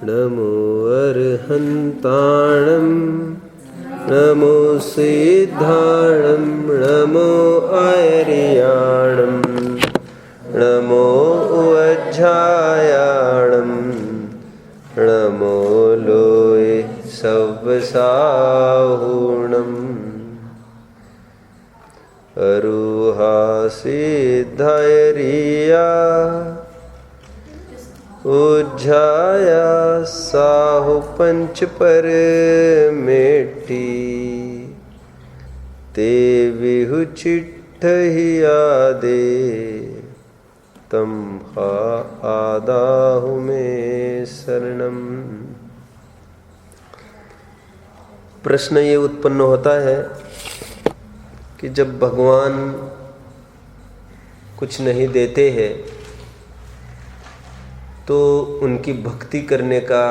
नमो अर्हन्ताणं नमो सिद्धाणं नमो आर्याणं नमो वज्रायाणं नमो लोये सव्यसाहुणम् अरुहा सिद्धैर्या उज्जाया साहु पंच पर मेटी ते विहु चिट्ठहिया दे तम आदाहु में शरणम। प्रश्न ये उत्पन्न होता है कि जब भगवान कुछ नहीं देते हैं तो उनकी भक्ति करने का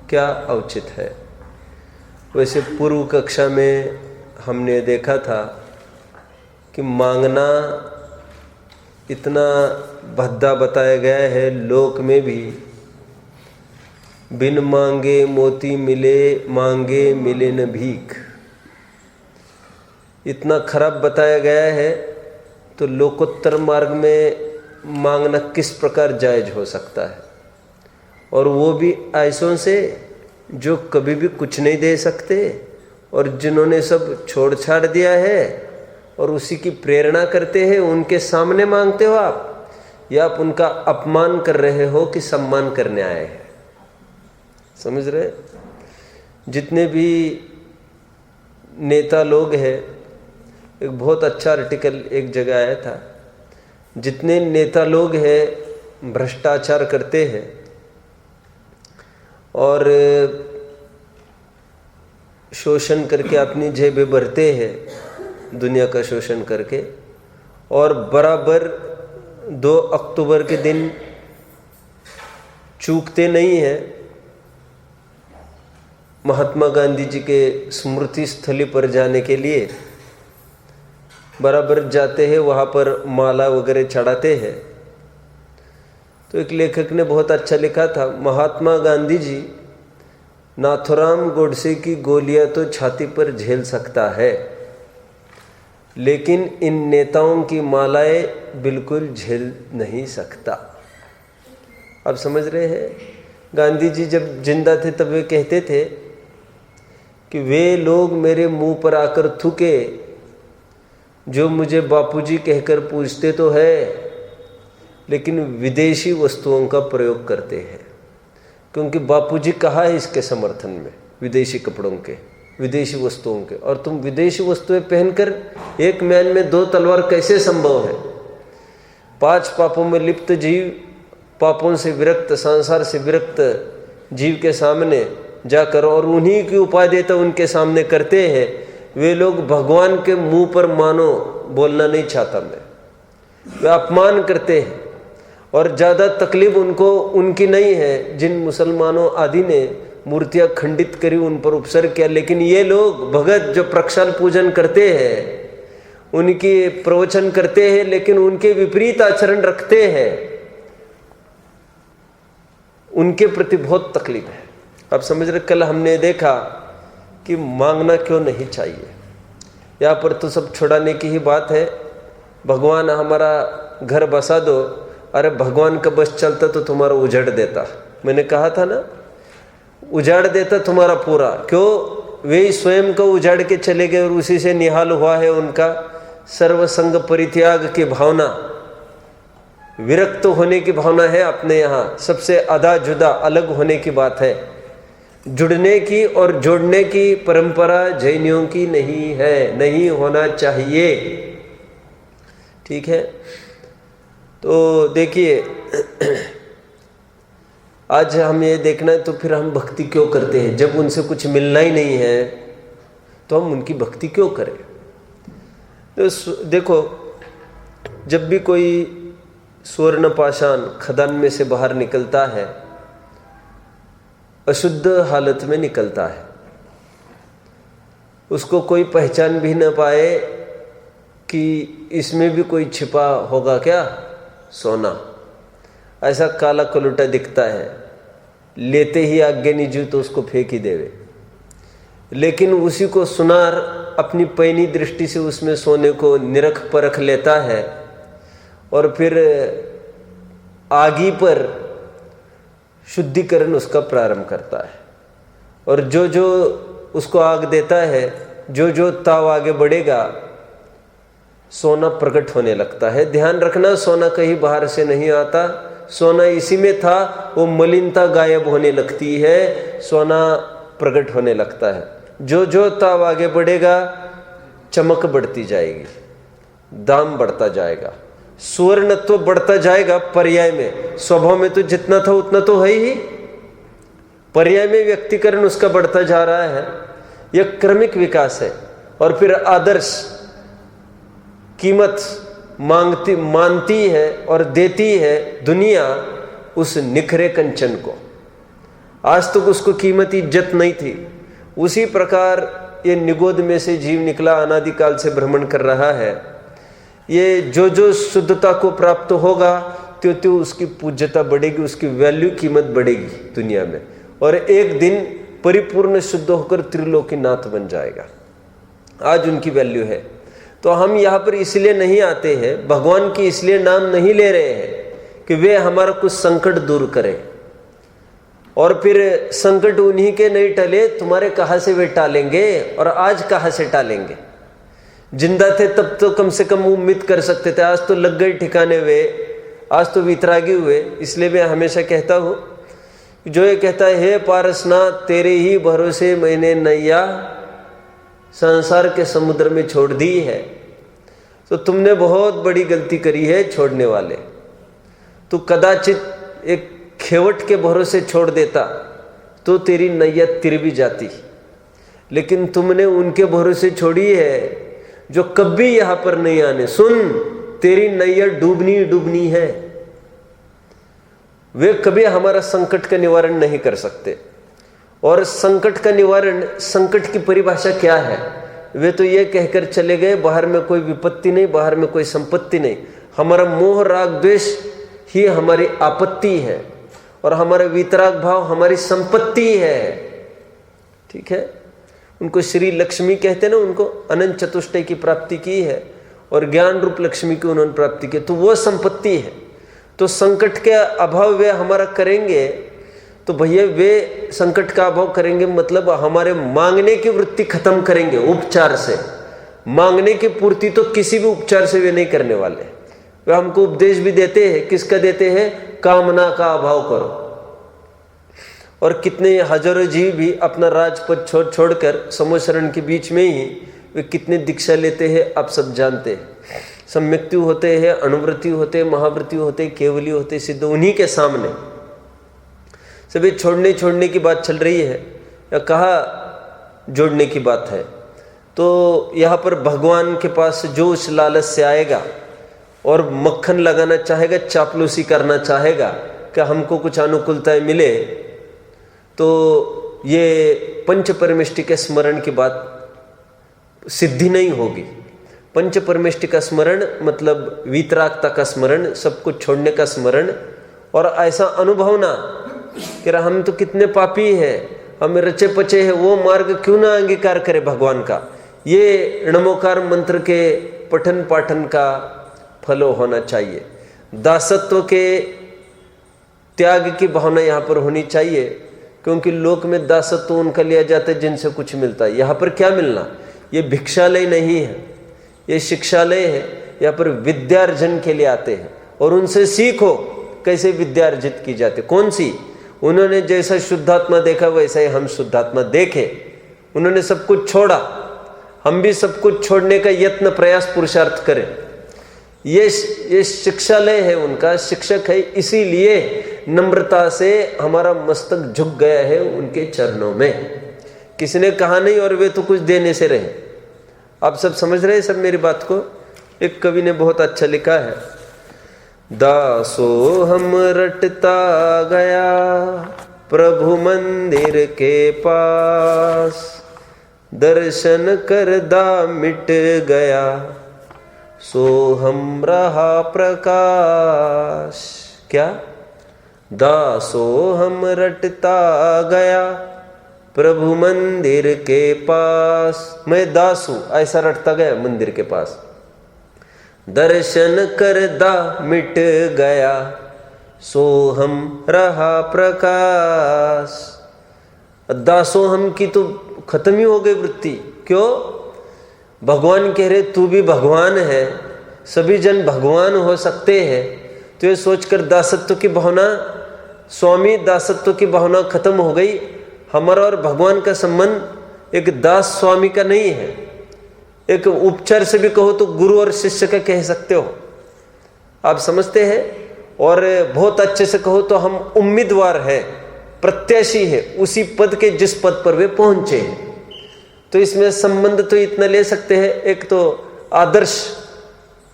क्या औचित है। वैसे पूर्व कक्षा में हमने देखा था कि मांगना इतना भद्दा बताया गया है, लोक में भी बिन मांगे मोती मिले, मांगे मिले न भीख, इतना खराब बताया गया है। तो लोकोत्तर मार्ग में मांगना किस प्रकार जायज हो सकता है, और वो भी ऐसों से जो कभी भी कुछ नहीं दे सकते और जिन्होंने सब छोड़ छाड़ दिया है और उसी की प्रेरणा करते हैं, उनके सामने मांगते हो आप, या आप उनका अपमान कर रहे हो कि सम्मान करने आए हैं। समझ रहे? जितने भी नेता लोग हैं, एक बहुत अच्छा आर्टिकल एक जगह आया था, जितने नेता लोग हैं भ्रष्टाचार करते हैं और शोषण करके अपनी जेबें भरते हैं, दुनिया का शोषण करके, और बराबर 2 अक्टूबर के दिन चूकते नहीं हैं महात्मा गांधी जी के स्मृति स्थली पर जाने के लिए, बराबर जाते हैं, वहाँ पर माला वगैरह चढ़ाते हैं। तो एक लेखक ने बहुत अच्छा लिखा था, महात्मा गांधी जी नाथुराम गोडसे की गोलियां तो छाती पर झेल सकता है, लेकिन इन नेताओं की मालाएं बिल्कुल झेल नहीं सकता। आप समझ रहे हैं? गांधी जी जब जिंदा थे तब वे कहते थे कि वे लोग मेरे मुंह पर आकर थूके जो मुझे बापूजी कहकर पूछते तो है, लेकिन विदेशी वस्तुओं का प्रयोग करते हैं, क्योंकि बापूजी कहा है इसके समर्थन में, विदेशी कपड़ों के, विदेशी वस्तुओं के। और तुम विदेशी वस्तुएं पहनकर एक म्यान में 2 तलवार कैसे संभव है? 5 पापों में लिप्त जीव, पापों से विरक्त, संसार से विरक्त जीव के सामने जाकर और उन्हीं की उपाय देता उनके सामने करते हैं। वे लोग भगवान के मुंह पर मानो बोलना नहीं चाहता मैं, वे अपमान करते हैं, और ज़्यादा तकलीफ उनको उनकी नहीं है जिन मुसलमानों आदि ने मूर्तियां खंडित करी, उन पर उपसर्ग किया। लेकिन ये लोग भगत जो प्रक्षाल पूजन करते हैं, उनकी प्रवचन करते हैं, लेकिन उनके विपरीत आचरण रखते हैं, उनके प्रति बहुत तकलीफ है। आप समझ रहे? कल हमने देखा कि मांगना क्यों नहीं चाहिए। यहाँ पर तो सब छुड़ाने की ही बात है, भगवान हमारा घर बसा दो। अरे भगवान का बस चलता तो तुम्हारा उजाड़ देता, मैंने कहा था ना, उजाड़ देता तुम्हारा पूरा। क्यों? वे स्वयं को उजाड़ के चले गए और उसी से निहाल हुआ है उनका सर्वसंग परित्याग की भावना, विरक्त होने की भावना है अपने यहाँ। सबसे आधा जुदा अलग होने की बात है, जुड़ने की और जोड़ने की परंपरा जैनियों की नहीं है, नहीं होना चाहिए। ठीक है? तो देखिए, आज हम ये देखना है तो फिर हम भक्ति क्यों करते हैं? जब उनसे कुछ मिलना ही नहीं है तो हम उनकी भक्ति क्यों करें? तो देखो, जब भी कोई स्वर्ण पाषाण खदान में से बाहर निकलता है, अशुद्ध हालत में निकलता है, उसको कोई पहचान भी न पाए कि इसमें भी कोई छिपा होगा क्या? सोना। ऐसा काला कलुटा दिखता है, लेते ही आज्ञा निजू तो उसको फेंक ही देवे। लेकिन उसी को सुनार अपनी पैनी दृष्टि से उसमें सोने को निरख परख लेता है और फिर आगी पर शुद्धिकरण उसका प्रारंभ करता है। और जो जो उसको आग देता है, जो जो ताव आगे बढ़ेगा, सोना प्रकट होने लगता है। ध्यान रखना, सोना कहीं बाहर से नहीं आता, सोना इसी में था, वो मलिनता गायब होने लगती है, सोना प्रकट होने लगता है। जो जो ताव आगे बढ़ेगा, चमक बढ़ती जाएगी, दाम बढ़ता जाएगा, सुवर्णत्व बढ़ता जाएगा। पर्याय में, स्वभाव में तो जितना था उतना तो है ही, पर्याय में व्यक्तिकरण उसका बढ़ता जा रहा है। यह क्रमिक विकास है। और फिर आदर्श कीमत मानती है और देती है दुनिया उस निखरे कंचन को। आज तक उसको कीमत इज्जत नहीं थी। उसी प्रकार ये निगोद में से जीव निकला, अनादिकाल से भ्रमण कर रहा है। ये जो जो शुद्धता को प्राप्त होगा त्यों त्यों उसकी पूज्यता बढ़ेगी, उसकी वैल्यू कीमत बढ़ेगी दुनिया में, और एक दिन परिपूर्ण शुद्ध होकर त्रिलोकीनाथ बन जाएगा। आज उनकी वैल्यू है। तो हम यहाँ पर इसलिए नहीं आते हैं, भगवान की इसलिए नाम नहीं ले रहे हैं कि वे हमारा कुछ संकट दूर करें, और फिर संकट उन्हीं के नहीं टले, तुम्हारे कहाँ से वे टालेंगे, और आज कहाँ से टालेंगे। जिंदा थे तब तो कम से कम उम्मीद कर सकते थे, आज तो लग गए ठिकाने वे, आज तो वितरागी हुए। इसलिए मैं हमेशा कहता हूँ, जो ये कहता है हे पारसनाथ तेरे ही भरोसे मैंने नैया संसार के समुद्र में छोड़ दी है, तो तुमने बहुत बड़ी गलती करी है छोड़ने वाले। तो कदाचित एक खेवट के भरोसे छोड़ देता तो तेरी नैया तिर भी जाती, लेकिन तुमने उनके भरोसे छोड़ी है जो कभी यहां पर नहीं आने। सुन, तेरी नैया डूबनी डूबनी है। वे कभी हमारा संकट का निवारण नहीं कर सकते। और संकट का निवारण, संकट की परिभाषा क्या है? वे तो ये कहकर चले गए बाहर में कोई विपत्ति नहीं, बाहर में कोई संपत्ति नहीं, हमारा मोह राग द्वेष ही हमारी आपत्ति है, और हमारा वितराग भाव हमारी संपत्ति है। ठीक है, उनको श्री लक्ष्मी कहते हैं ना, उनको अनंत चतुष्टय की प्राप्ति की है और ज्ञान रूप लक्ष्मी की उन्होंने प्राप्ति की, तो वो संपत्ति है। तो संकट के अभाव वे हमारा करेंगे, तो भैया वे संकट का अभाव करेंगे मतलब हमारे मांगने की वृत्ति खत्म करेंगे। उपचार से मांगने की पूर्ति तो किसी भी उपचार से वे नहीं करने वाले। वे हमको उपदेश भी देते हैं, किसका देते हैं? कामना का अभाव करो। और कितने हजारों जीव भी अपना राजपद छोड़कर समूह शरण के बीच में ही वे कितने दीक्षा लेते हैं, आप सब जानते हैं। सम्यक्ति होते हैं, अणुवृत्ति होते हैं, महावृत्ति होते हैं, केवली होते हैं, सिद्ध, उन्हीं के सामने सभी छोड़ने की बात चल रही है या कहा जोड़ने की बात है। तो यहाँ पर भगवान के पास जो उस लालच से आएगा और मक्खन लगाना चाहेगा, चापलूसी करना चाहेगा कि हमको कुछ अनुकूलताएं मिले, तो ये पंच परमेष्टि के स्मरण की बात सिद्धि नहीं होगी। पंच परमेष्टि का स्मरण मतलब वीतरागता का स्मरण, सब कुछ छोड़ने का स्मरण, और ऐसा अनुभव ना कि हम तो कितने पापी हैं, हम रचे पचे हैं, वो मार्ग क्यों ना अंगीकार करे भगवान का। ये नमोकार मंत्र के पठन पाठन का फलो होना चाहिए। दासत्व के त्याग की भावना यहाँ पर होनी चाहिए, क्योंकि लोक में दासत्व उनका लिया जाता है जिनसे कुछ मिलता है। यहाँ पर क्या मिलना? ये भिक्षालय नहीं है, ये शिक्षालय है। यहाँ पर विद्यार्जन के लिए आते हैं और उनसे सीखो कैसे विद्या अर्जित की जाती। कौन सी? उन्होंने जैसा शुद्धात्मा देखा वैसा ही हम शुद्धात्मा देखे। उन्होंने सब कुछ छोड़ा, हम भी सब कुछ छोड़ने का यत्न प्रयास पुरुषार्थ करें। ये शिक्षालय है, उनका शिक्षक है, इसीलिए नम्रता से हमारा मस्तक झुक गया है उनके चरणों में। किसी ने कहा नहीं और वे तो कुछ देने से रहे। आप सब समझ रहे हैं सब मेरी बात को? एक कवि ने बहुत अच्छा लिखा है, दासो हम रटता गया प्रभु मंदिर के पास, दर्शन कर दा मिट गया सो हम रहा प्रकाश। क्या दासो हम रटता गया प्रभु मंदिर के पास। मैं दास हूं, ऐसा रटता गया मंदिर के पास। दर्शन कर दा मिट गया सो हम रहा प्रकाश। दासो हम की तो खत्म ही हो गई वृत्ति। क्यों? भगवान कह रहे तू भी भगवान है, सभी जन भगवान हो सकते हैं। तो ये सोचकर दासत्व की भावना, स्वामी दासत्व की भावना खत्म हो गई। हमारा और भगवान का संबंध एक दास स्वामी का नहीं है। एक उपचार से भी कहो तो गुरु और शिष्य का कह सकते हो, आप समझते हैं। और बहुत अच्छे से कहो तो हम उम्मीदवार है, प्रत्याशी है उसी पद के जिस पद पर वे पहुंचे हैं। तो इसमें संबंध तो इतना ले सकते हैं। एक तो आदर्श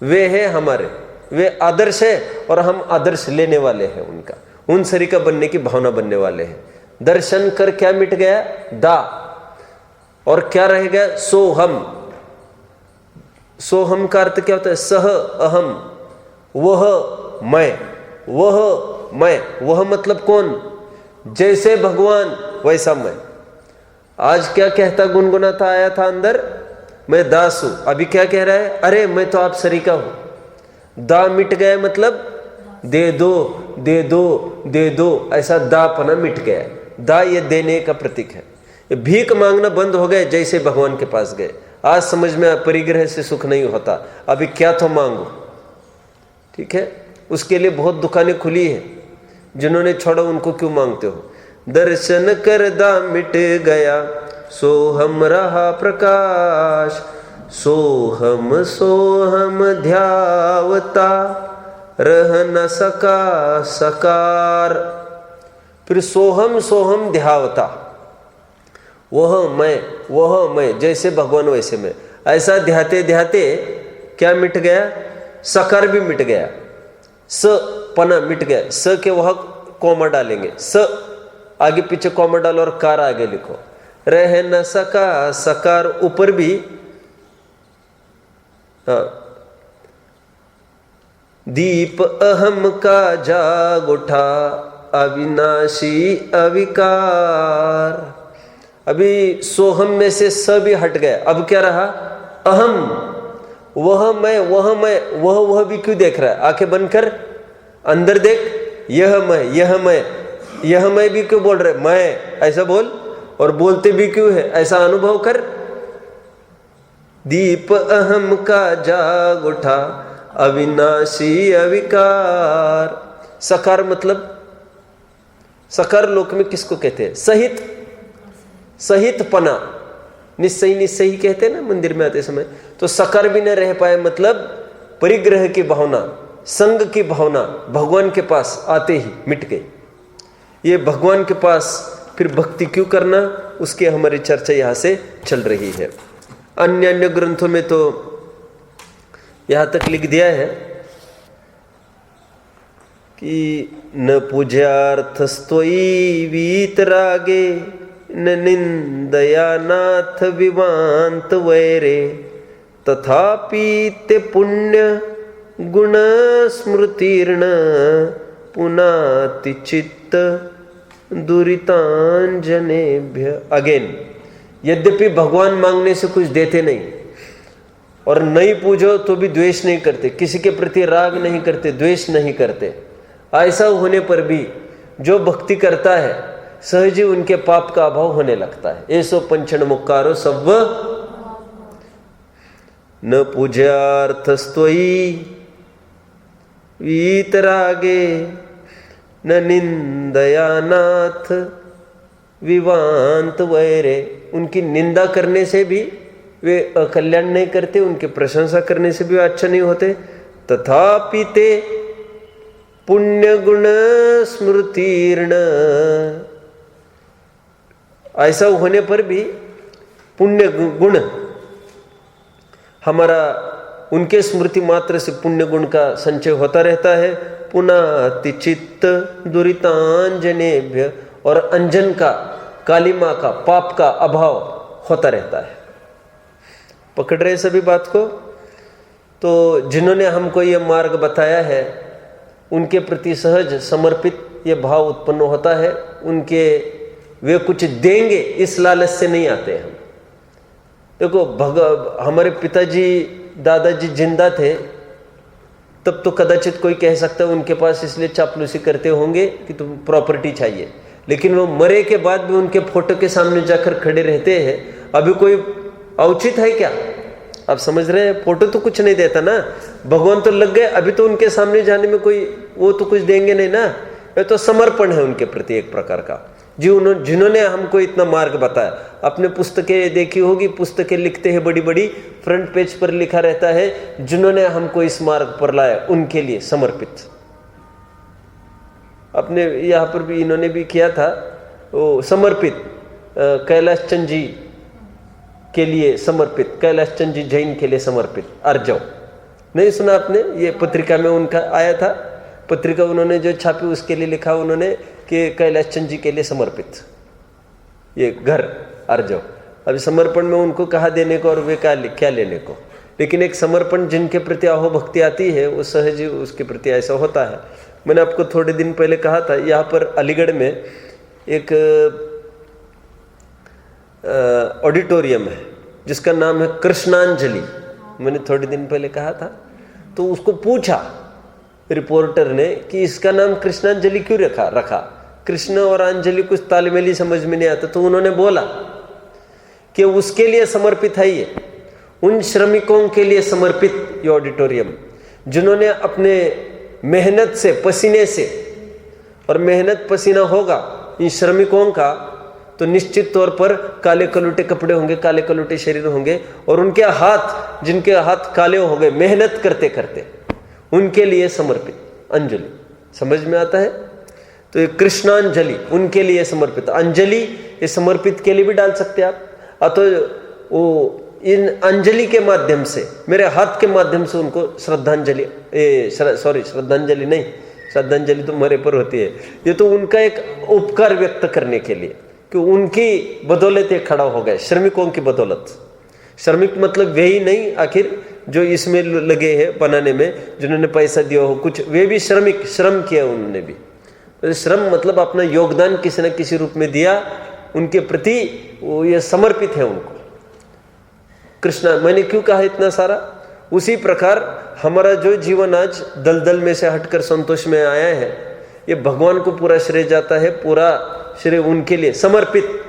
वे है हमारे, वे आदर्श है और हम आदर्श लेने वाले हैं उनका, उन सरीका बनने की भावना बनने वाले हैं। दर्शन कर क्या मिट गया? दा। और क्या रह गया? सो हम। सो हम का अर्थ क्या होता है? सह अहम, वह मैं, वह मैं। वह मतलब कौन? जैसे भगवान वैसा मैं। आज क्या कहता गुनगुनाता आया था अंदर? मैं दास हूं। अभी क्या कह रहा है? अरे मैं तो आप सरीका हूं। दा मिट गया मतलब दे दो दे दो दे दो, ऐसा दापना मिट गया। दा ये देने का प्रतीक है। भीख मांगना बंद हो गए जैसे भगवान के पास गए। आज समझ में परिग्रह से सुख नहीं होता, अभी क्या तो मांगो। ठीक है, उसके लिए बहुत दुकानें खुली है, जिन्होंने छोड़ा उनको क्यों मांगते हो? दर्शन कर दा मिट गया सो हम रहा प्रकाश। सोहम ध्यावता रह न सका सकार। फिर सोहम सोहम ध्यावता, वह मैं जैसे भगवान वैसे मैं, ऐसा ध्याते ध्याते क्या मिट गया? सकार भी मिट गया, स पना मिट गया। स के वह कॉमा डालेंगे, स आगे पीछे कॉमा डालो और कार आगे लिखो। रह न सका सकार ऊपर भी, हाँ। दीप अहम का जाग उठा अविनाशी अविकार। अभी सोहम में से स भी हट गया, अब क्या रहा? अहम, वह मैं, वह भी क्यों देख रहा है? आंखें बंद कर, अंदर देख। यह मैं भी क्यों बोल रहे? मैं ऐसा बोल, और बोलते भी क्यों है ऐसा अनुभव कर। दीप अहम का जाग उठा अविनाशी अविकार। सकार मतलब, सकार लोक में किसको कहते हैं? सहित, सहित पना, निश्चयी कहते हैं ना मंदिर में आते समय। तो सकार भी न रह पाए मतलब परिग्रह की भावना, संग की भावना भगवान के पास आते ही मिट गई। ये भगवान के पास फिर भक्ति क्यों करना, उसकी हमारी चर्चा यहाँ से चल रही है। अन्य ग्रंथों में तो यहाँ तक लिख दिया है कि न पूज्यार्थस्तोयी वीतरागे न निंदया नाथ विवांत वैरे तथापि ते पुण्य गुण स्मृतिर्न पुनाति चित्त दुरितांजनेभ्य। अगेन, यद्यपि भगवान मांगने से कुछ देते नहीं और नहीं पूजो तो भी द्वेष नहीं करते, किसी के प्रति राग नहीं करते, द्वेष नहीं करते। ऐसा होने पर भी जो भक्ति करता है सहज ही उनके पाप का अभाव होने लगता है। ऐसो पंचन मुक्कारो सव्व न पूज्यार्थस्तोयी वीतरागे न निंदया नाथ विवांत वैरे। उनकी निंदा करने से भी वे अकल्याण नहीं करते, उनकी प्रशंसा करने से भी अच्छा नहीं होते। तथापि ते पुण्य गुण स्मृतिर्न, ऐसा होने पर भी पुण्य गुण हमारा, उनके स्मृति मात्र से पुण्य गुण का संचय होता रहता है। पुनः चित्त दुरितांजनेभ्य, और अंजन का, कालिमा का, पाप का अभाव होता रहता है। पकड़ रहे सभी बात को? तो जिन्होंने हमको ये मार्ग बताया है उनके प्रति सहज समर्पित ये भाव उत्पन्न होता है, उनके वे कुछ देंगे इस लालच से नहीं आते हम। देखो हमारे पिताजी दादाजी जिंदा थे तब तो कदाचित कोई कह सकता है उनके पास इसलिए चापलूसी करते होंगे कि तुम प्रॉपर्टी चाहिए, लेकिन वो मरे के बाद भी उनके फोटो के सामने जाकर खड़े रहते हैं। अभी कोई औचित है क्या? आप समझ रहे हैं? फोटो तो कुछ नहीं देता ना, भगवान तो लग गए, अभी तो उनके सामने जाने में कोई वो तो कुछ देंगे नहीं ना। ये तो समर्पण है उनके प्रति एक प्रकार का, जिन्होंने हमको इतना मार्ग बताया। अपने पुस्तकें देखी होगी, पुस्तकें लिखते हैं बड़ी बड़ी, फ्रंट पेज पर लिखा रहता है जिन्होंने हमको इस मार्ग पर लाया उनके लिए समर्पित। अपने यहाँ पर भी इन्होंने भी किया था वो समर्पित, कैलाश चंद जी के लिए समर्पित, कैलाश चंद जी जैन के लिए समर्पित, अर्जव। नहीं सुना आपने? ये पत्रिका में उनका आया था, पत्रिका उन्होंने जो छापी उसके लिए लिखा उन्होंने कि कैलाश चंद जी के लिए समर्पित ये घर अर्जव। अभी समर्पण में उनको कहा देने को और वे क्या लेने को, लेकिन एक समर्पण जिनके प्रति आहो भक्ति आती है वो सहज ही उसके प्रति ऐसा होता है। मैंने आपको थोड़े दिन पहले कहा था, यहाँ पर अलीगढ़ में एक ऑडिटोरियम है जिसका नाम है कृष्णांजलि। मैंने थोड़े दिन पहले कहा था, तो उसको पूछा रिपोर्टर ने कि इसका नाम कृष्णांजलि क्यों रखा। कृष्ण और अंजलि कुछ तालमेल ही समझ में नहीं आता, तो उन्होंने बोला कि उसके लिए समर्पित है ये, उन श्रमिकों के लिए समर्पित ये ऑडिटोरियम जिन्होंने अपने मेहनत से, पसीने से, और मेहनत पसीना होगा इन श्रमिकों का तो निश्चित तौर पर काले कलूटे कपड़े होंगे, काले कलूटे शरीर होंगे, और उनके हाथ, जिनके हाथ काले हो गए मेहनत करते करते, उनके लिए समर्पित अंजलि। समझ में आता है? तो ये कृष्णांजलि उनके लिए समर्पित। अंजलि ये समर्पित के लिए भी डाल सकते हैं आप, तो वो इन अंजलि के माध्यम से, मेरे हाथ के माध्यम से उनको श्रद्धांजलि, श्रद्धांजलि नहीं, श्रद्धांजलि तो मरे पर होती है, ये तो उनका एक उपकार व्यक्त करने के लिए कि उनकी बदौलत ये खड़ा हो गए, श्रमिकों की बदौलत। श्रमिक मतलब वे ही नहीं, आखिर जो इसमें लगे हैं बनाने में, जिन्होंने पैसा दिया हो कुछ, वे भी श्रमिक, श्रम किया उन्होंने भी। तो श्रम मतलब अपना योगदान किसी न किसी रूप में दिया, उनके प्रति वो ये समर्पित है उनको। कृष्णा, मैंने क्यों कहा इतना सारा? उसी प्रकार हमारा जो जीवन आज दलदल में से हटकर संतोष में आया है, ये भगवान को पूरा श्रेय जाता है, पूरा श्रेय उनके लिए समर्पित।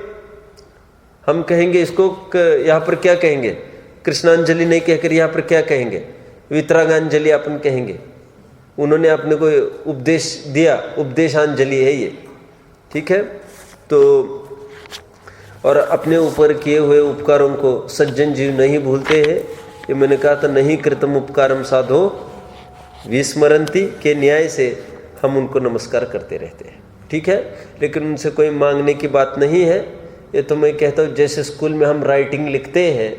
हम कहेंगे इसको, यहाँ पर क्या कहेंगे? कृष्णांजलि नहीं कहकर यहाँ पर क्या कहेंगे? वितरागांजलि अपन कहेंगे। उन्होंने अपने को उपदेश दिया, उपदेशांजलि है ये, ठीक है। तो और अपने ऊपर किए हुए उपकारों को सज्जन जीव नहीं भूलते हैं, ये मैंने कहा था। नहीं कृतम उपकारम साधो विस्मरंती के न्याय से हम उनको नमस्कार करते रहते हैं, ठीक है। लेकिन उनसे कोई मांगने की बात नहीं है। ये तो मैं कहता हूँ, जैसे स्कूल में हम राइटिंग लिखते हैं,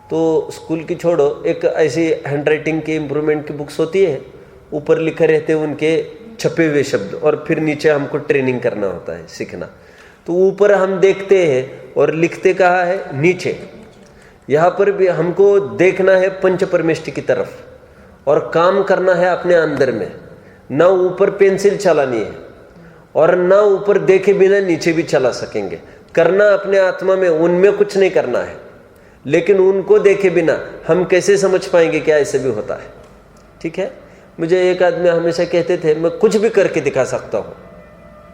तो स्कूल की छोड़ो, एक ऐसी हैंडराइटिंग की इम्प्रूवमेंट की बुक्स होती है, ऊपर लिखे रहते हैं उनके छपे हुए शब्द, और फिर नीचे हमको ट्रेनिंग करना होता है, सीखना। तो ऊपर हम देखते हैं और लिखते कहाँ है? नीचे। यहाँ पर भी हमको देखना है पंच परमेष्टि की तरफ और काम करना है अपने अंदर में। ना ऊपर पेंसिल चलानी है और ना ऊपर देखे बिना नीचे भी चला सकेंगे। करना अपने आत्मा में, उनमें कुछ नहीं करना है। लेकिन उनको देखे बिना हम कैसे समझ पाएंगे क्या ऐसे भी होता है, ठीक है। मुझे एक आदमी हमेशा कहते थे, मैं कुछ भी करके दिखा सकता हूँ,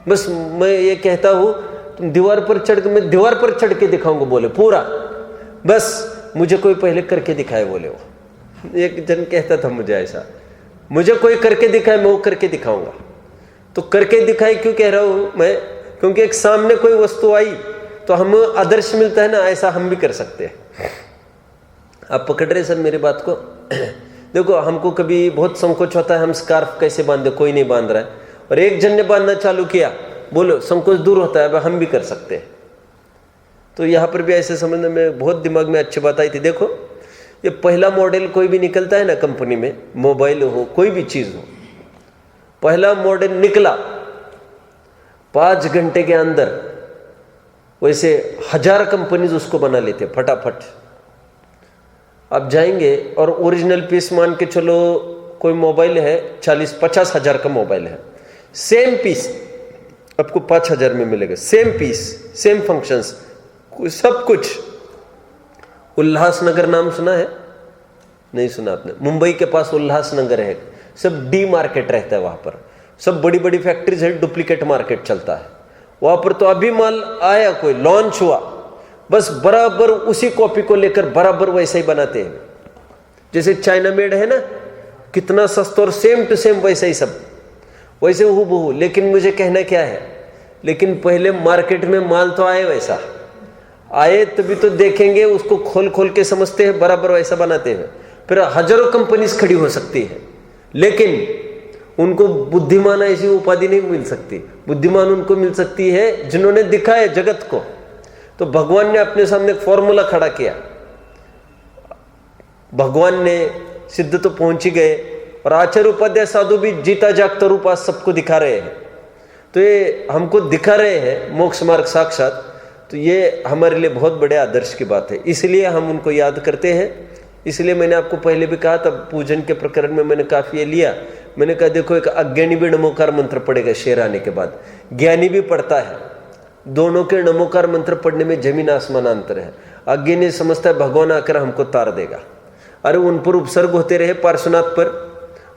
बस मैं ये कहता हूँ तुम दीवार पर चढ़ के, मैं दीवार पर चढ़ के दिखाऊंगा, बोले पूरा, बस मुझे कोई पहले करके दिखाए, बोले वो। एक जन कहता था मुझे ऐसा, मुझे कोई करके दिखाए, मैं वो करके दिखाऊंगा। तो करके दिखाए क्यों कह रहा हूँ मैं? क्योंकि एक सामने कोई वस्तु आई तो हम आदर्श मिलता है ना, ऐसा हम भी कर सकते हैं। आप पकड़ रहे सर मेरी बात को? देखो, हमको कभी बहुत संकोच होता है, हम स्कार्फ कैसे बांधे, कोई नहीं बांध रहा है, और एक जन ने बांधना चालू किया, बोलो संकोच दूर होता है, अब हम भी कर सकते हैं। तो यहाँ पर भी ऐसे समझने में बहुत दिमाग में अच्छी बात आई थी। देखो, ये पहला मॉडल कोई भी निकलता है ना कंपनी में, मोबाइल हो, कोई भी चीज़ हो, पहला मॉडल निकला 5 घंटे के अंदर, वैसे 1000 कंपनीज उसको बना लेते फटाफट। आप जाएंगे और ओरिजिनल पीस मान के चलो, कोई मोबाइल है 40-50 हज़ार का मोबाइल है, सेम पीस आपको 5,000 में मिलेगा, सेम पीस, सेम फंक्शंस, सब कुछ। उल्लासनगर नाम सुना है? नहीं सुना आपने? मुंबई के पास उल्लासनगर है, सब डी मार्केट रहता है वहां पर, सब बड़ी बड़ी फैक्ट्रीज है, डुप्लीकेट मार्केट चलता है वहां पर। तो अभी माल आया, कोई लॉन्च हुआ, बस बराबर उसी कॉपी को लेकर बराबर वैसे ही बनाते हैं, जैसे चाइना मेड है ना, कितना सस्ता और सेम टू सेम वैसे ही सब, वैसे हूबहू। लेकिन मुझे कहना क्या है, लेकिन पहले मार्केट में माल तो आए, वैसा आए तभी तो देखेंगे, उसको खोल खोल के समझते हैं, बराबर वैसा बनाते हैं। फिर हजारों कंपनीज खड़ी हो सकती है, लेकिन उनको बुद्धिमान ऐसी उपाधि नहीं मिल सकती। बुद्धिमान उनको मिल सकती है जिन्होंने दिखाया जगत को। तो भगवान ने अपने सामने एक फॉर्मूला खड़ा किया, भगवान ने सिद्ध तो पहुंच ही गए, और आचार्य उपाध्याय साधु भी जीता जागता रूप आज सबको दिखा रहे हैं। तो ये हमको दिखा रहे हैं मोक्ष मार्ग साक्षात, तो ये हमारे लिए बहुत बड़े आदर्श की बात है, इसलिए हम उनको याद करते हैं। इसलिए मैंने आपको पहले भी कहा था, पूजन के प्रकरण में मैंने काफी ये लिया, मैंने कहा देखो, एक अज्ञानी भी नमोकार मंत्र पढ़ेगा शेर आने के बाद, ज्ञानी भी पढ़ता है, दोनों के नमोकार मंत्र पढ़ने में जमीन आसमान अंतर है। अज्ञानी समझता है भगवान आकर हमको तार देगा, अरे उन पर उपसर्ग होते रहे, पार्श्वनाथ पर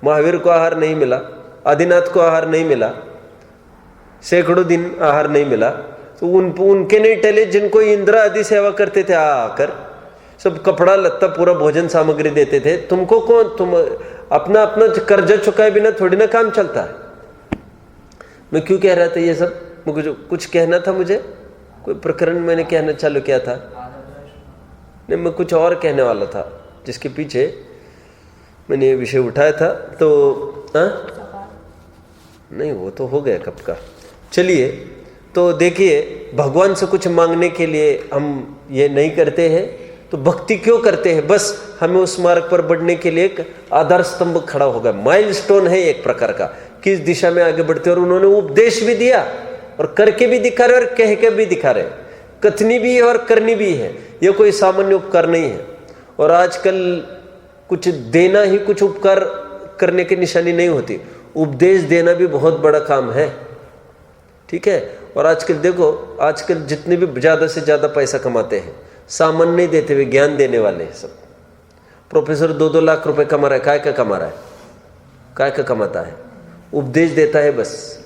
महावीर को आहार नहीं मिला, आदिनाथ को आहार नहीं मिला, सैकड़ों दिन आहार नहीं मिला, तो उनके नहीं टले जिनको इंद्र आदि सेवा करते थे, आकर सब कपड़ा लत्ता पूरा भोजन सामग्री देते थे। तुमको कौन, तुम अपना अपना कर्जा चुकाए बिना थोड़ी ना काम चलता है। मैं क्यों कह रहा था ये सब, मुझे कुछ कहना था, मुझे कोई प्रकरण मैंने कहना चालू किया था, नहीं मैं कुछ और कहने वाला था जिसके पीछे मैंने ये विषय उठाया था। तो नहीं, वो तो हो गया कब का। चलिए, तो देखिए, भगवान से कुछ मांगने के लिए हम ये नहीं करते हैं, तो भक्ति क्यों करते हैं? बस हमें उस मार्ग पर बढ़ने के लिए एक आधार स्तंभ खड़ा होगा, माइलस्टोन है एक प्रकार का, किस दिशा में आगे बढ़ते हैं। और उन्होंने उपदेश भी दिया, और करके भी दिखा रहे, और कह के भी दिखा रहे, कथनी भी है और करनी भी है, ये कोई सामान्य उपकार नहीं है। और आजकल कुछ देना ही कुछ उपकार करने की निशानी नहीं होती, उपदेश देना भी बहुत बड़ा काम है, ठीक है। और आजकल देखो, आजकल जितने भी ज़्यादा से ज़्यादा पैसा कमाते हैं, सामान नहीं देते हुए ज्ञान देने वाले हैं सब। प्रोफेसर 2-2 लाख रुपए कमा रहा है, काय का कमा रहा है, काय का कमाता है? उपदेश देता है बस।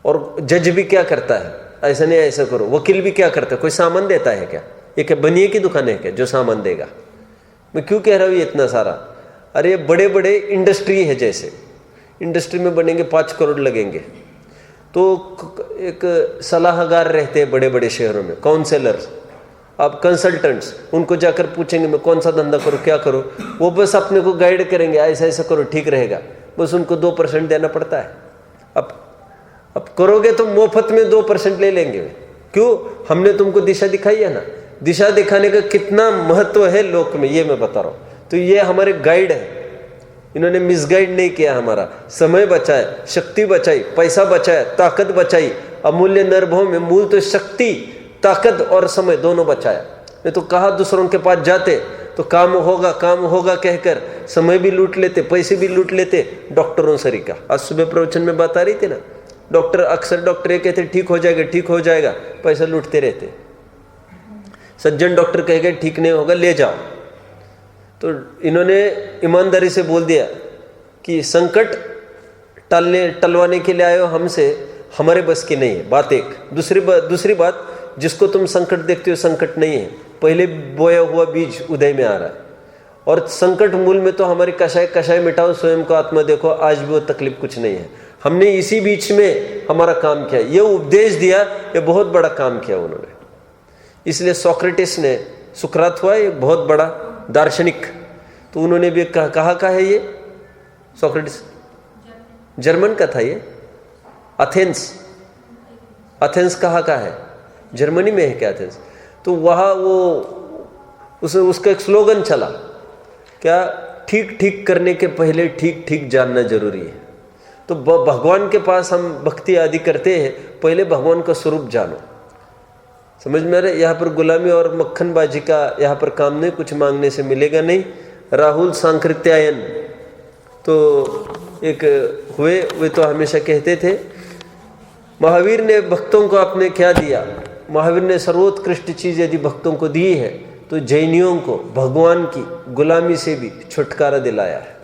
और जज भी क्या करता है, ऐसा नहीं ऐसा करो। वकील भी क्या करता है, कोई सामान देता है क्या? ये क्या बनिए की दुकान है क्या जो सामान देगा? मैं क्यों कह रहा हूँ ये इतना सारा? अरे बड़े बड़े इंडस्ट्री है, जैसे इंडस्ट्री में बनेंगे 5 करोड़ लगेंगे, तो एक सलाहकार रहते हैं बड़े बड़े शहरों में, काउंसलर्स, आप कंसल्टेंट्स, उनको जाकर पूछेंगे मैं कौन सा धंधा करूँ, क्या करूँ, वो बस अपने को गाइड करेंगे, ऐसा ऐसा करो ठीक रहेगा, बस उनको 2% देना पड़ता है। अब करोगे तो मुफ्त में 2% ले लेंगे। क्यों? हमने तुमको दिशा दिखाई है ना, दिशा दिखाने का कितना महत्व है लोक में, ये मैं बता रहा हूँ। तो ये हमारे गाइड है, इन्होंने मिसगाइड नहीं किया, हमारा समय बचाया, शक्ति बचाई, पैसा बचाया, ताकत बचाई। अमूल्य नरभों में मूल तो शक्ति, ताकत और समय दोनों बचाया। नहीं तो कहा दूसरों के पास जाते तो काम होगा कहकर समय भी लूट लेते, पैसे भी लूट लेते। डॉक्टरों से का आज सुबह प्रवचन में बात आ रही थी ना, डॉक्टर अक्सर डॉक्टर ये कहते ठीक हो जाएगा, पैसा लूटते रहते। सज्जन डॉक्टर कहेगा ठीक नहीं होगा, ले जाओ। तो इन्होंने ईमानदारी से बोल दिया कि संकट टलवाने के लिए आए हो हमसे, हमारे बस की नहीं है। बात एक। दूसरी बात, जिसको तुम संकट देखते हो संकट नहीं है, पहले बोया हुआ बीज उदय में आ रहा है। और संकट मूल में तो हमारी कषाय मिटाओ, स्वयं को आत्मा देखो, आज भी वो तकलीफ कुछ नहीं है। हमने इसी बीच में हमारा काम किया, ये उपदेश दिया, ये बहुत बड़ा काम किया उन्होंने। इसलिए सोक्रेटिस ने, सुकरात हुआ एक बहुत बड़ा दार्शनिक, तो उन्होंने भी कहा है ये सोक्रेटिस, जर्मन का था ये, एथेंस कहाँ का है, जर्मनी में है क्या एथेंस? तो वहाँ वो उसका एक स्लोगन चला, क्या ठीक करने के पहले ठीक जानना जरूरी है। तो भगवान के पास हम भक्ति आदि करते हैं, पहले भगवान का स्वरूप जानो। समझ में आ रहा है? यहाँ पर गुलामी और मक्खनबाजी का यहाँ पर काम नहीं, कुछ मांगने से मिलेगा नहीं। राहुल सांकृत्यायन तो एक हुए, वे तो हमेशा कहते थे महावीर ने भक्तों को आपने क्या दिया? महावीर ने सर्वोत्कृष्ट चीज यदि भक्तों को दी है तो जैनियों को भगवान की गुलामी से भी छुटकारा दिलाया है।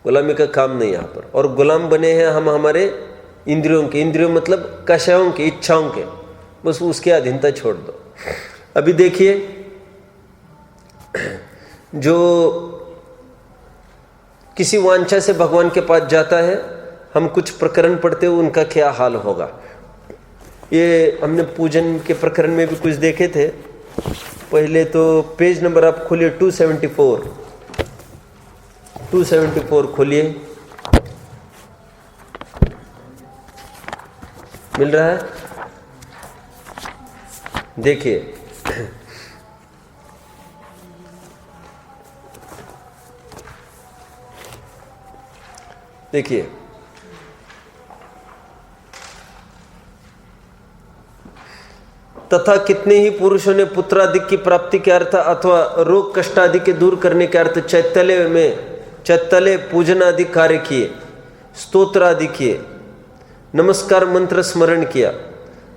गुलामी का काम नहीं यहाँ पर। और गुलाम बने हैं हम हमारे इंद्रियों के। इंद्रियों मतलब कषायों के, इच्छाओं के। बस उसकी अधीनता छोड़ दो। अभी देखिए, जो किसी वांछा से भगवान के पास जाता है, हम कुछ प्रकरण पढ़ते हो, उनका क्या हाल होगा। ये हमने पूजन के प्रकरण में भी कुछ देखे थे। पहले तो पेज नंबर आप खोलिए 274 खोलिए, मिल रहा है? देखिए, देखिए तथा कितने ही पुरुषों ने पुत्रादि की प्राप्ति के अर्थ अथवा रोग कष्ट आदि के दूर करने के अर्थ चैतल्य पूजन आदि कार्य किए, स्तोत्र आदि किए, नमस्कार मंत्र स्मरण किया,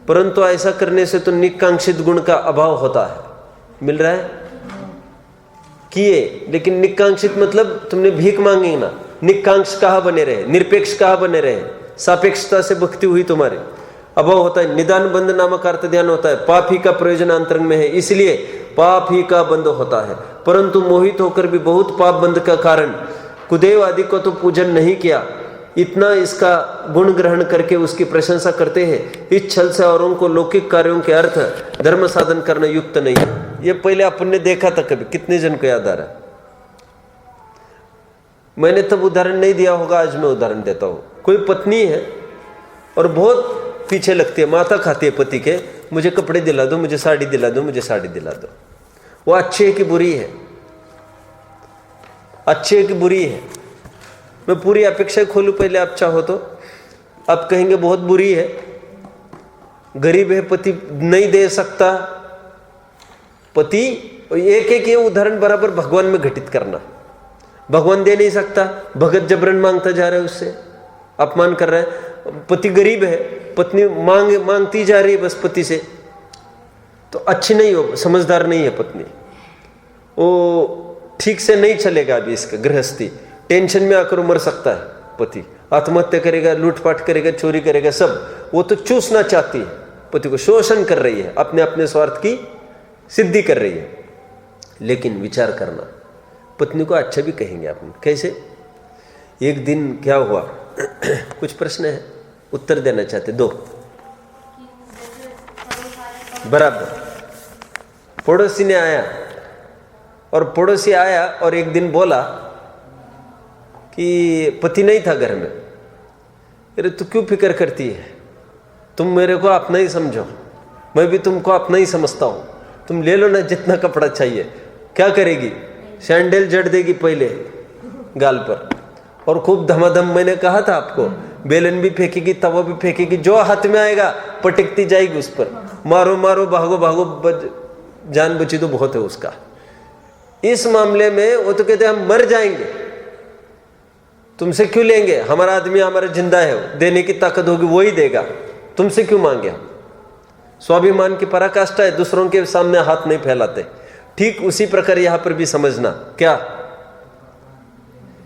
परंतु ऐसा करने से तो निकांक्षित गुण का अभाव होता है। मिल रहा है? किए, लेकिन निकांक्षित मतलब तुमने भीख मांगी ना। निकांक्ष कहाँ बने रहे, निरपेक्ष कहाँ बने रहे, सापेक्षता से भक्ति हुई तुम्हारी, अभाव होता है। निदान बंद नामक अर्थ ध्यान होता है। पाप ही का प्रयोजन अंतरंग में है, इसलिए पाप ही का बंध होता है। परंतु मोहित होकर भी बहुत पाप बंध का कारण कुदेव आदि को तो पूजन नहीं किया, इतना इसका गुण ग्रहण करके उसकी प्रशंसा करते हैं। इस छल से औरों को लौकिक कार्यों के अर्थ धर्म साधन करना युक्त नहीं है। ये पहले अपन ने देखा था कभी, कितने जन को याद आ रहा है? मैंने तब उदाहरण नहीं दिया होगा, आज मैं उदाहरण देता हूँ। कोई पत्नी है और बहुत पीछे लगती है, माथा खाती है पति के, मुझे कपड़े दिला दो, मुझे साड़ी दिला दो, मुझे साड़ी दिला दो। वो अच्छी है कि बुरी है? अच्छी है कि बुरी है? मैं पूरी अपेक्षा खोलूं पहले, आप चाहो तो। आप कहेंगे बहुत बुरी है, गरीब है, पति नहीं दे सकता। पति एक एक ये उदाहरण बराबर भगवान में घटित करना। भगवान दे नहीं सकता, भगत जबरन मांगता जा रहा है, उससे अपमान कर रहा है। पति गरीब है, पत्नी मांगती जा रही है बस पति से, तो अच्छी नहीं हो, समझदार नहीं है पत्नी। वो ठीक से नहीं चलेगा अभी इसका गृहस्थी। टेंशन में आकर मर सकता है पति, आत्महत्या करेगा, लूटपाट करेगा, चोरी करेगा, सब। वो तो चूसना चाहती है पति को, शोषण कर रही है, अपने अपने स्वार्थ की सिद्धि कर रही है। लेकिन विचार करना, पत्नी को अच्छा भी कहेंगे आपने। कैसे? एक दिन क्या हुआ, कुछ प्रश्न है, उत्तर देना चाहते, दो बराबर। पड़ोसी ने आया, और पड़ोसी आया और एक दिन बोला कि पति नहीं था घर में। अरे तू क्यों फिक्र करती है, तुम मेरे को अपना ही समझो, मैं भी तुमको अपना ही समझता हूँ। तुम ले लो ना जितना कपड़ा चाहिए। क्या करेगी? सैंडल जड़ देगी पहले गाल पर, और खूब धमाधम, मैंने कहा था आपको, बेलन भी फेंकेगी, तवा भी फेंकेगी, जो हाथ में आएगा पटकती जाएगी उस पर। मारो मारो, भागो भागो, जान बची तो बहुत है उसका। इस मामले में वो तो कहते हैं हम मर जाएंगे, तुमसे क्यों लेंगे, हमारा आदमी हमारा जिंदा है, देने की ताकत होगी वही देगा, तुमसे क्यों मांगे हम। स्वाभिमान की पराकाष्ठा है, दूसरों के सामने हाथ नहीं फैलाते। ठीक उसी प्रकार यहां पर भी समझना, क्या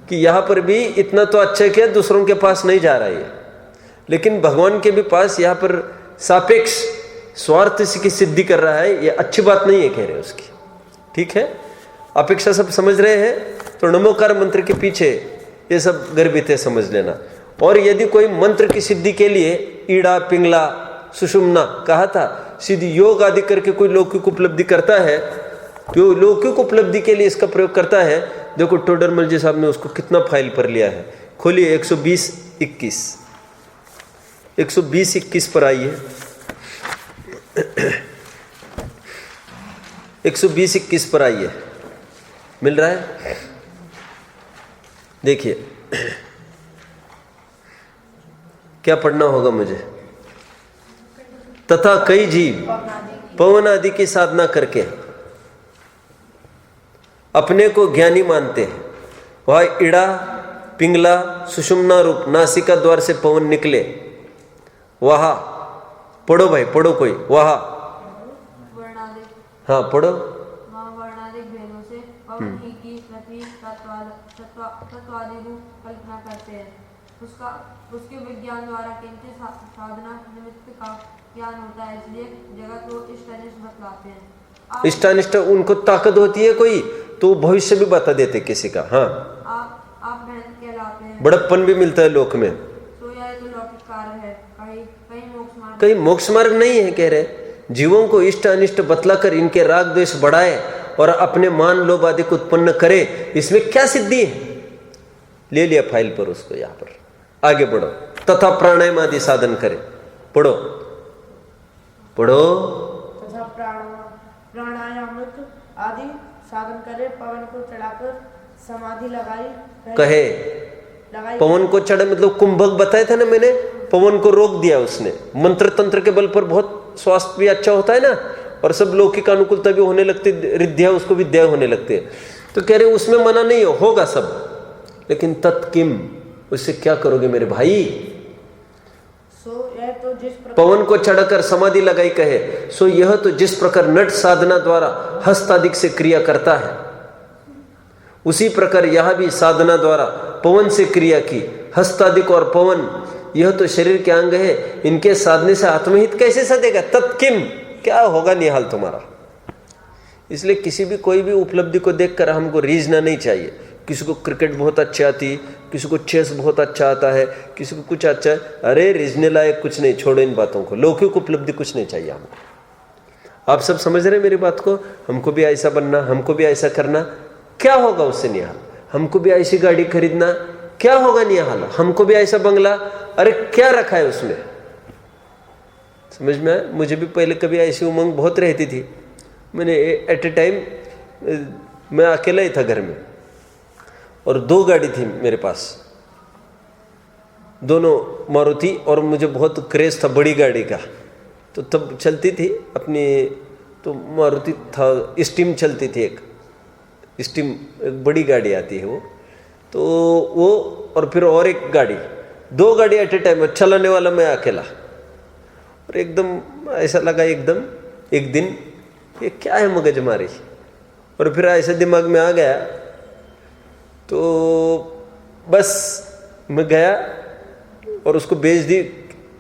कि यहां पर भी इतना तो अच्छा किया, दूसरों के पास नहीं जा रहा है, लेकिन भगवान के भी पास यहां पर सापेक्ष स्वार्थ की सिद्धि कर रहा है। ये अच्छी बात नहीं है, कह रहे उसकी। ठीक है, अपेक्षा सब समझ रहे हैं? तो नमोकार मंत्र के पीछे ये सब गर्भित समझ लेना। और यदि कोई मंत्र की सिद्धि के लिए ईड़ा, पिंगला, सुषुम्ना कहा था, सिद्धि योग आदि करके कोई लौकिक उपलब्धि करता है, जो लौकिक उपलब्धि के लिए इसका प्रयोग करता है, देखो टोडरमल जी साहब ने उसको कितना फाइल पर लिया है। खोलिए 120-21 पर आइए। 120-21 पर आइए, मिल रहा है? देखिए क्या पढ़ना होगा मुझे। तथा कई जीव पवन आदि की साधना करके अपने को ज्ञानी मानते हैं। वह इड़ा, पिंगला, सुषुम्ना रूप नासिका द्वार से पवन निकले वहा, पढ़ो भाई, पढ़ो कोई, वहा, हाँ पढ़ो। वर्णाधिक भेदों से पवन ही की पृथ्वी तत्वादि रूप कल्पना करते हैं। उसके विज्ञान द्वारा किंचित साधना निमित्त का ज्ञान होता है, इसलिए जगत को इष्ट अनिष्ट बतलाते हैं। इष्ट अनिष्ट उनको ताकत होती है कोई, तो भविष्य भी बता देते किसी का। हाँ, आप बहन कहलाते हैं, बड़प्पन भी मिलता है लोक में। तो यह तो लौकिक कार्य है, कहीं मोक्ष मार्ग नहीं है। कह रहे जीवों को इष्ट अनिष्ट बतलाकर इनके राग द्वेष बढ़ाए और अपने मान लोभ आदि को उत्पन्न करे, इसमें क्या सिद्धि है? ले लिया फाइल पर उसको, यहां पर आगे बढ़ो। तथा प्राणायाम आदि साधन करे, पढ़ो पढ़ो। तथा प्राणायाम आदि साधन करे, पवन को चढ़ाकर समाधि लगाई। कहे पवन को चढ़े मतलब कुंभक बताया था ना मैंने, पवन को रोक दिया उसने। मंत्र तंत्र के बल पर बहुत स्वास्थ्य भी अच्छा होता है ना, और सब लौकिक अनुकूलता भी होने लगती, रिद्धिया उसको विद्या होने लगती है। तो कह रहे उसमें मना नहीं होगा सब, लेकिन तत्किम, उससे क्या करोगे मेरे भाई? यह तो जिस प्रकार पवन को चढ़कर समाधि लगाई कहे, सो यह तो जिस प्रकार नट साधना द्वारा हस्तादिक से क्रिया करता है, उसी प्रकार यह भी साधना द्वारा पवन से क्रिया की। हस्तादिक और पवन यह तो शरीर के अंग है, इनके साधने से आत्महित कैसे सदेगा? तत्किम, क्या होगा निहाल तुम्हारा? इसलिए किसी भी कोई भी उपलब्धि को देखकर हमको रीझना नहीं चाहिए। किसी को क्रिकेट बहुत अच्छी आती, किसी को चेस बहुत अच्छा आता है, किसी को कुछ अच्छा है, अरे रीझने लायक कुछ नहीं, छोड़ो इन बातों को। लौकिक उपलब्धि कुछ नहीं चाहिए हमको। आप सब समझ रहे हैं मेरी बात को? हमको भी ऐसा बनना, हमको भी ऐसा करना, क्या होगा उससे निहाल? हमको भी ऐसी गाड़ी खरीदना, क्या होगा निहाल? हमको भी ऐसा बंगला, अरे क्या रखा है उसमें? समझ में आया? मुझे भी पहले कभी ऐसी उमंग बहुत रहती थी। मैंने एट ए टाइम मैं अकेला ही था घर में, और 2 गाड़ी थी मेरे पास, दोनों मारुति, और मुझे बहुत क्रेज था बड़ी गाड़ी का। तो तब चलती थी अपनी, तो मारुति था, स्टीम चलती थी, एक स्टीम एक बड़ी गाड़ी आती है वो, तो वो, और फिर और एक गाड़ी, 2 गाड़ी एट ए टाइम चलाने वाला मैं अकेला। और एकदम ऐसा लगा एकदम एक दिन, ये क्या है मगजमारी? और फिर ऐसा दिमाग में आ गया, तो बस मैं गया और उसको बेच दी।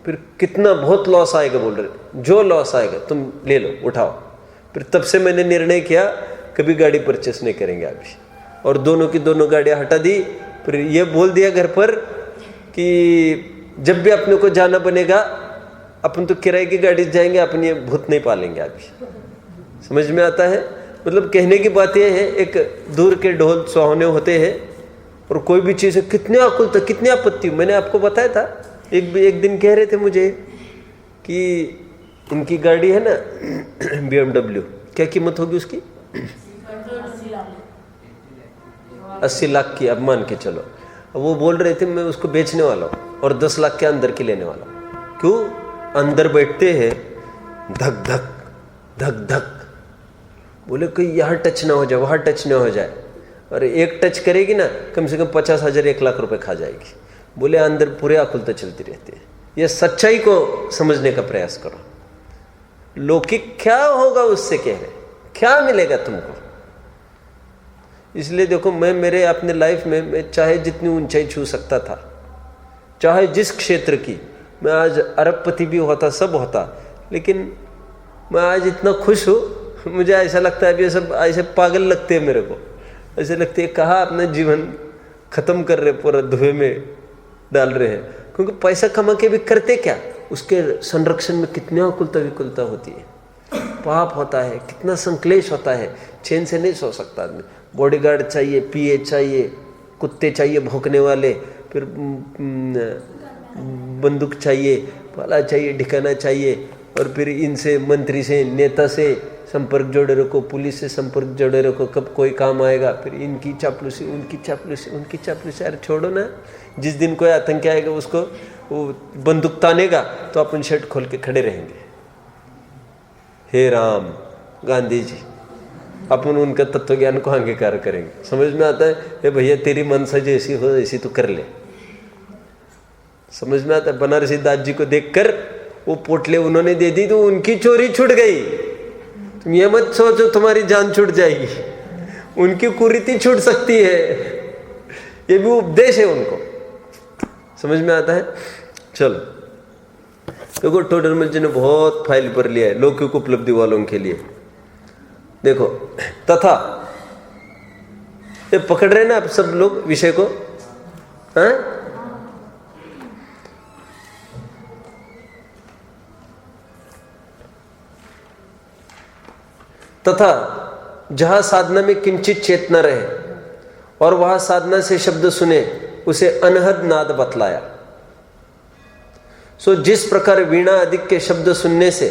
फिर कितना बहुत लॉस आएगा बोल रहे, जो लॉस आएगा तुम ले लो, उठाओ। फिर तब से मैंने निर्णय किया कभी गाड़ी परचेस नहीं करेंगे अभी, और दोनों की दोनों गाड़ियां हटा दी। फिर ये बोल दिया घर पर कि जब भी अपने को जाना बनेगा, अपन तो किराए की गाड़ी जाएंगे, अपन ये भूत नहीं पालेंगे अभी। समझ में आता है? मतलब कहने की बात यह है, एक दूर के ढोल सुहावने होते हैं, और कोई भी चीज़ है कितने आकुलता, कितनी आपत्ति। मैंने आपको बताया था, एक दिन कह रहे थे मुझे कि इनकी गाड़ी है ना BMW, क्या कीमत होगी उसकी? 80 लाख की, अब मान के चलो। अब वो बोल रहे थे मैं उसको बेचने वाला हूँ, और 10 लाख के अंदर की लेने वाला हूँ। क्यों? अंदर बैठते हैं, धक धक धक धक, बोले कोई यहाँ टच ना हो जाए, वहाँ टच ना हो जाए। और एक टच करेगी ना, कम से कम 50,000 1 लाख रुपए खा जाएगी। बोले अंदर पूरे आकुलता चलती रहती है। ये सच्चाई को समझने का प्रयास करो। लौकिक क्या होगा उससे, कह रहे क्या मिलेगा तुमको? इसलिए देखो, मैं मेरे अपने लाइफ में मैं चाहे जितनी ऊंचाई छू सकता था, चाहे जिस क्षेत्र की, मैं आज अरबपति भी होता, सब होता, लेकिन मैं आज इतना खुश हूँ। मुझे ऐसा लगता है अभी सब ऐसे पागल लगते हैं मेरे को, ऐसे लगते है कहाँ अपना जीवन खत्म कर रहे, पूरा धुएं में डाल रहे हैं। क्योंकि पैसा कमा के भी करते क्या? उसके संरक्षण में कितनी आकुलता विकुलता होती है, पाप होता है, कितना संक्लेश होता है, चैन से नहीं सो सकता आदमी। बॉडीगार्ड चाहिए, PA चाहिए, कुत्ते चाहिए भौंकने वाले, फिर बंदूक चाहिए, पाला चाहिए, ठिकाना चाहिए, और फिर इनसे, मंत्री से, नेता से संपर्क जोड़े रखो, पुलिस से संपर्क जोड़े रखो, कब कोई काम आएगा। फिर इनकी चापलूसी, उनकी चापलूसी, उनकी चापलूसी। अरे छोड़ो ना, जिस दिन कोई आतंकी आएगा उसको वो बंदूक तानेगा तो अपन शर्ट खोल के खड़े रहेंगे। हे राम, गांधी जी, अपन उनका तत्व ज्ञान को अंगीकार करेंगे। समझ में आता है? हे भैया तेरी मनसा जैसी हो ऐसी तो कर ले। समझ में आता है? बनारसी दास जी को देखकर वो पोटले उन्होंने दे दी तो उनकी चोरी छूट गई। तुम ये मत सोचो तुम्हारी जान छूट जाएगी, उनकी कुरीति छूट सकती है। ये भी उपदेश है उनको, समझ में आता है। चलो देखो टोडरमल जी ने बहुत फाइल पर लिया है लौकिक उपलब्धि वालों के लिए। देखो तथा, ये पकड़ रहे ना आप सब लोग विषय को, हाँ? तथा जहां साधना में किंचित चेतना रहे और वहां साधना से शब्द सुने उसे अनहद नाद बतलाया। सो जिस प्रकार वीणा अधिक के शब्द सुनने से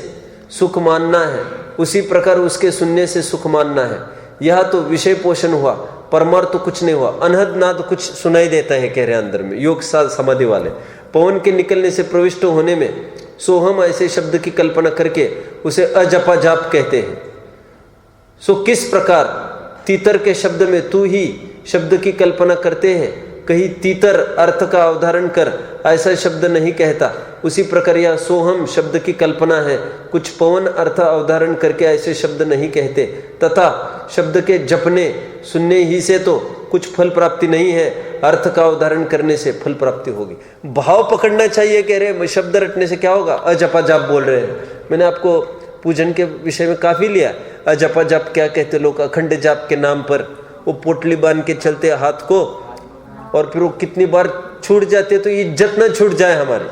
सुख मानना है उसी प्रकार उसके सुनने से सुख मानना है। यह तो विषय पोषण हुआ, परमार्थ तो कुछ नहीं हुआ। अनहद नाद कुछ सुनाई देता है कह रहे अंदर में, योग समाधि वाले। पवन के निकलने से प्रविष्ट होने में सोहम ऐसे शब्द की कल्पना करके उसे अजपा जाप कहते हैं। सो किस प्रकार तीतर के शब्द में तू ही शब्द की कल्पना करते हैं, कहीं तीतर अर्थ का अवधारण कर ऐसा शब्द नहीं कहता, उसी प्रकार यह सोहम शब्द की कल्पना है, कुछ पवन अर्थ अवधारण करके ऐसे शब्द नहीं कहते। तथा शब्द के जपने सुनने ही से तो कुछ फल प्राप्ति नहीं है, अर्थ का अवधारण करने से फल प्राप्ति होगी। भाव पकड़ना चाहिए कह रहे, शब्द रटने से क्या होगा? अजपा जाप बोल रहे हैं। मैंने आपको पूजन के विषय में काफी लिया। अजपा जाप क्या कहते लोग? अखंड जाप के नाम पर वो पोटली बांध के चलते हाथ को, और फिर वो कितनी बार छूट जाते तो इज्जत ना छूट जाए हमारी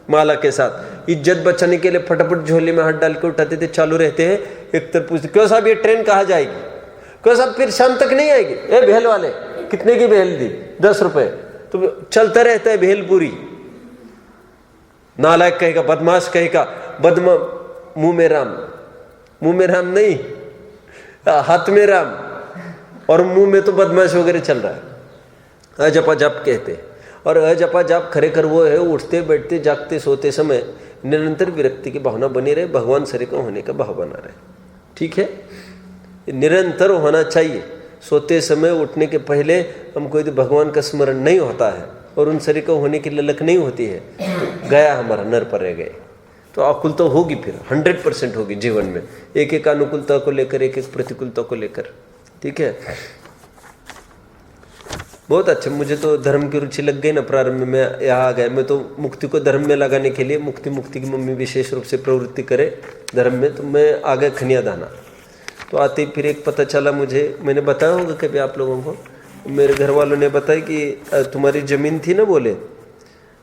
माला के साथ। इज्जत बचाने के लिए फटाफट झोले में हाथ डाल के उठाते थे, चालू रहते हैं। एक तरफ पूछते क्यों साहब ये ट्रेन कहाँ जाएगी, क्यों साहब फिर शाम तक नहीं आएगी? ए भेल वाले कितने की भेल दी? 10 रुपए। तो चलता रहता है भेल पूरी। नालायक कहेगा, बदमाश कहेगा, मुंह में राम, मुंह में राम नहीं, हाथ में राम, और मुंह में तो बदमाश वगैरह चल रहा है। अजपा जाप कहते। और अजपा जाप खरेखर वो है, उठते बैठते जागते सोते समय निरंतर विरक्ति की भावना बनी रहे, भगवान शरीर का होने का भाव बना रहे। ठीक है, निरंतर होना चाहिए। सोते समय उठने के पहले हमको यदि भगवान का स्मरण नहीं होता है और उन शरीर का होने की ललक नहीं होती है तो गया हमारा, नर पर रह गए। तो अकुलता होगी, फिर 100% होगी जीवन में, एक एक अनुकूलता को लेकर, एक एक प्रतिकूलता को लेकर। ठीक है, बहुत अच्छा। मुझे तो धर्म की रुचि लग गई ना प्रारंभ में, मैं यहाँ आ गया। मैं तो मुक्ति को धर्म में लगाने के लिए, मुक्ति की मम्मी विशेष रूप से प्रवृत्ति करे धर्म में, तो मैं आ गया खनिया दाना। तो आते ही फिर एक पता चला मुझे, मैंने बताया होगा कभी आप लोगों को, मेरे घर वालों ने बताया कि तुम्हारी ज़मीन थी ना, बोले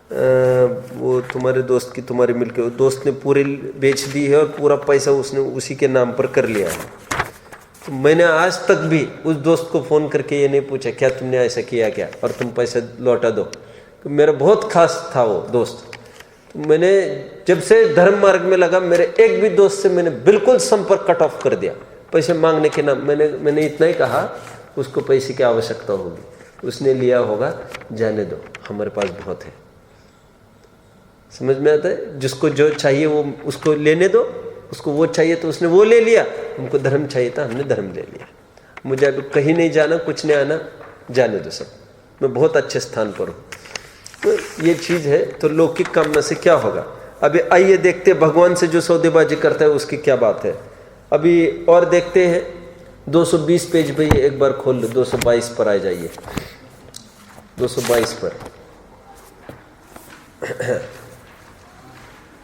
वो तुम्हारे दोस्त की, तुम्हारी मिलके, वो दोस्त ने पूरी बेच दी है और पूरा पैसा उसने उसी के नाम पर कर लिया है। तो मैंने आज तक भी उस दोस्त को फ़ोन करके ये नहीं पूछा क्या तुमने ऐसा किया क्या और तुम पैसा लौटा दो। तो मेरा बहुत खास था वो दोस्त। तो मैंने जब से धर्म मार्ग में लगा, मेरे एक भी दोस्त से मैंने बिल्कुल संपर्क कट ऑफ कर दिया पैसे मांगने के नाम। मैंने इतना ही कहा उसको पैसे की आवश्यकता होगी, उसने लिया होगा, जाने दो, हमारे पास बहुत है। समझ में आता है? जिसको जो चाहिए वो उसको लेने दो, उसको वो चाहिए तो उसने वो ले लिया, हमको धर्म चाहिए था, हमने धर्म ले लिया। मुझे अभी कहीं नहीं जाना, कुछ नहीं आना, जाने दो सब, मैं बहुत अच्छे स्थान पर हूँ। तो ये चीज़ है। तो लौकिक कामना से क्या होगा? अभी आइए देखते भगवान से जो सौदेबाजी करता है उसकी क्या बात है। अभी और देखते हैं 220 पेज पे, एक बार खोल लो, 222 पर आ जाइए, 222 पर।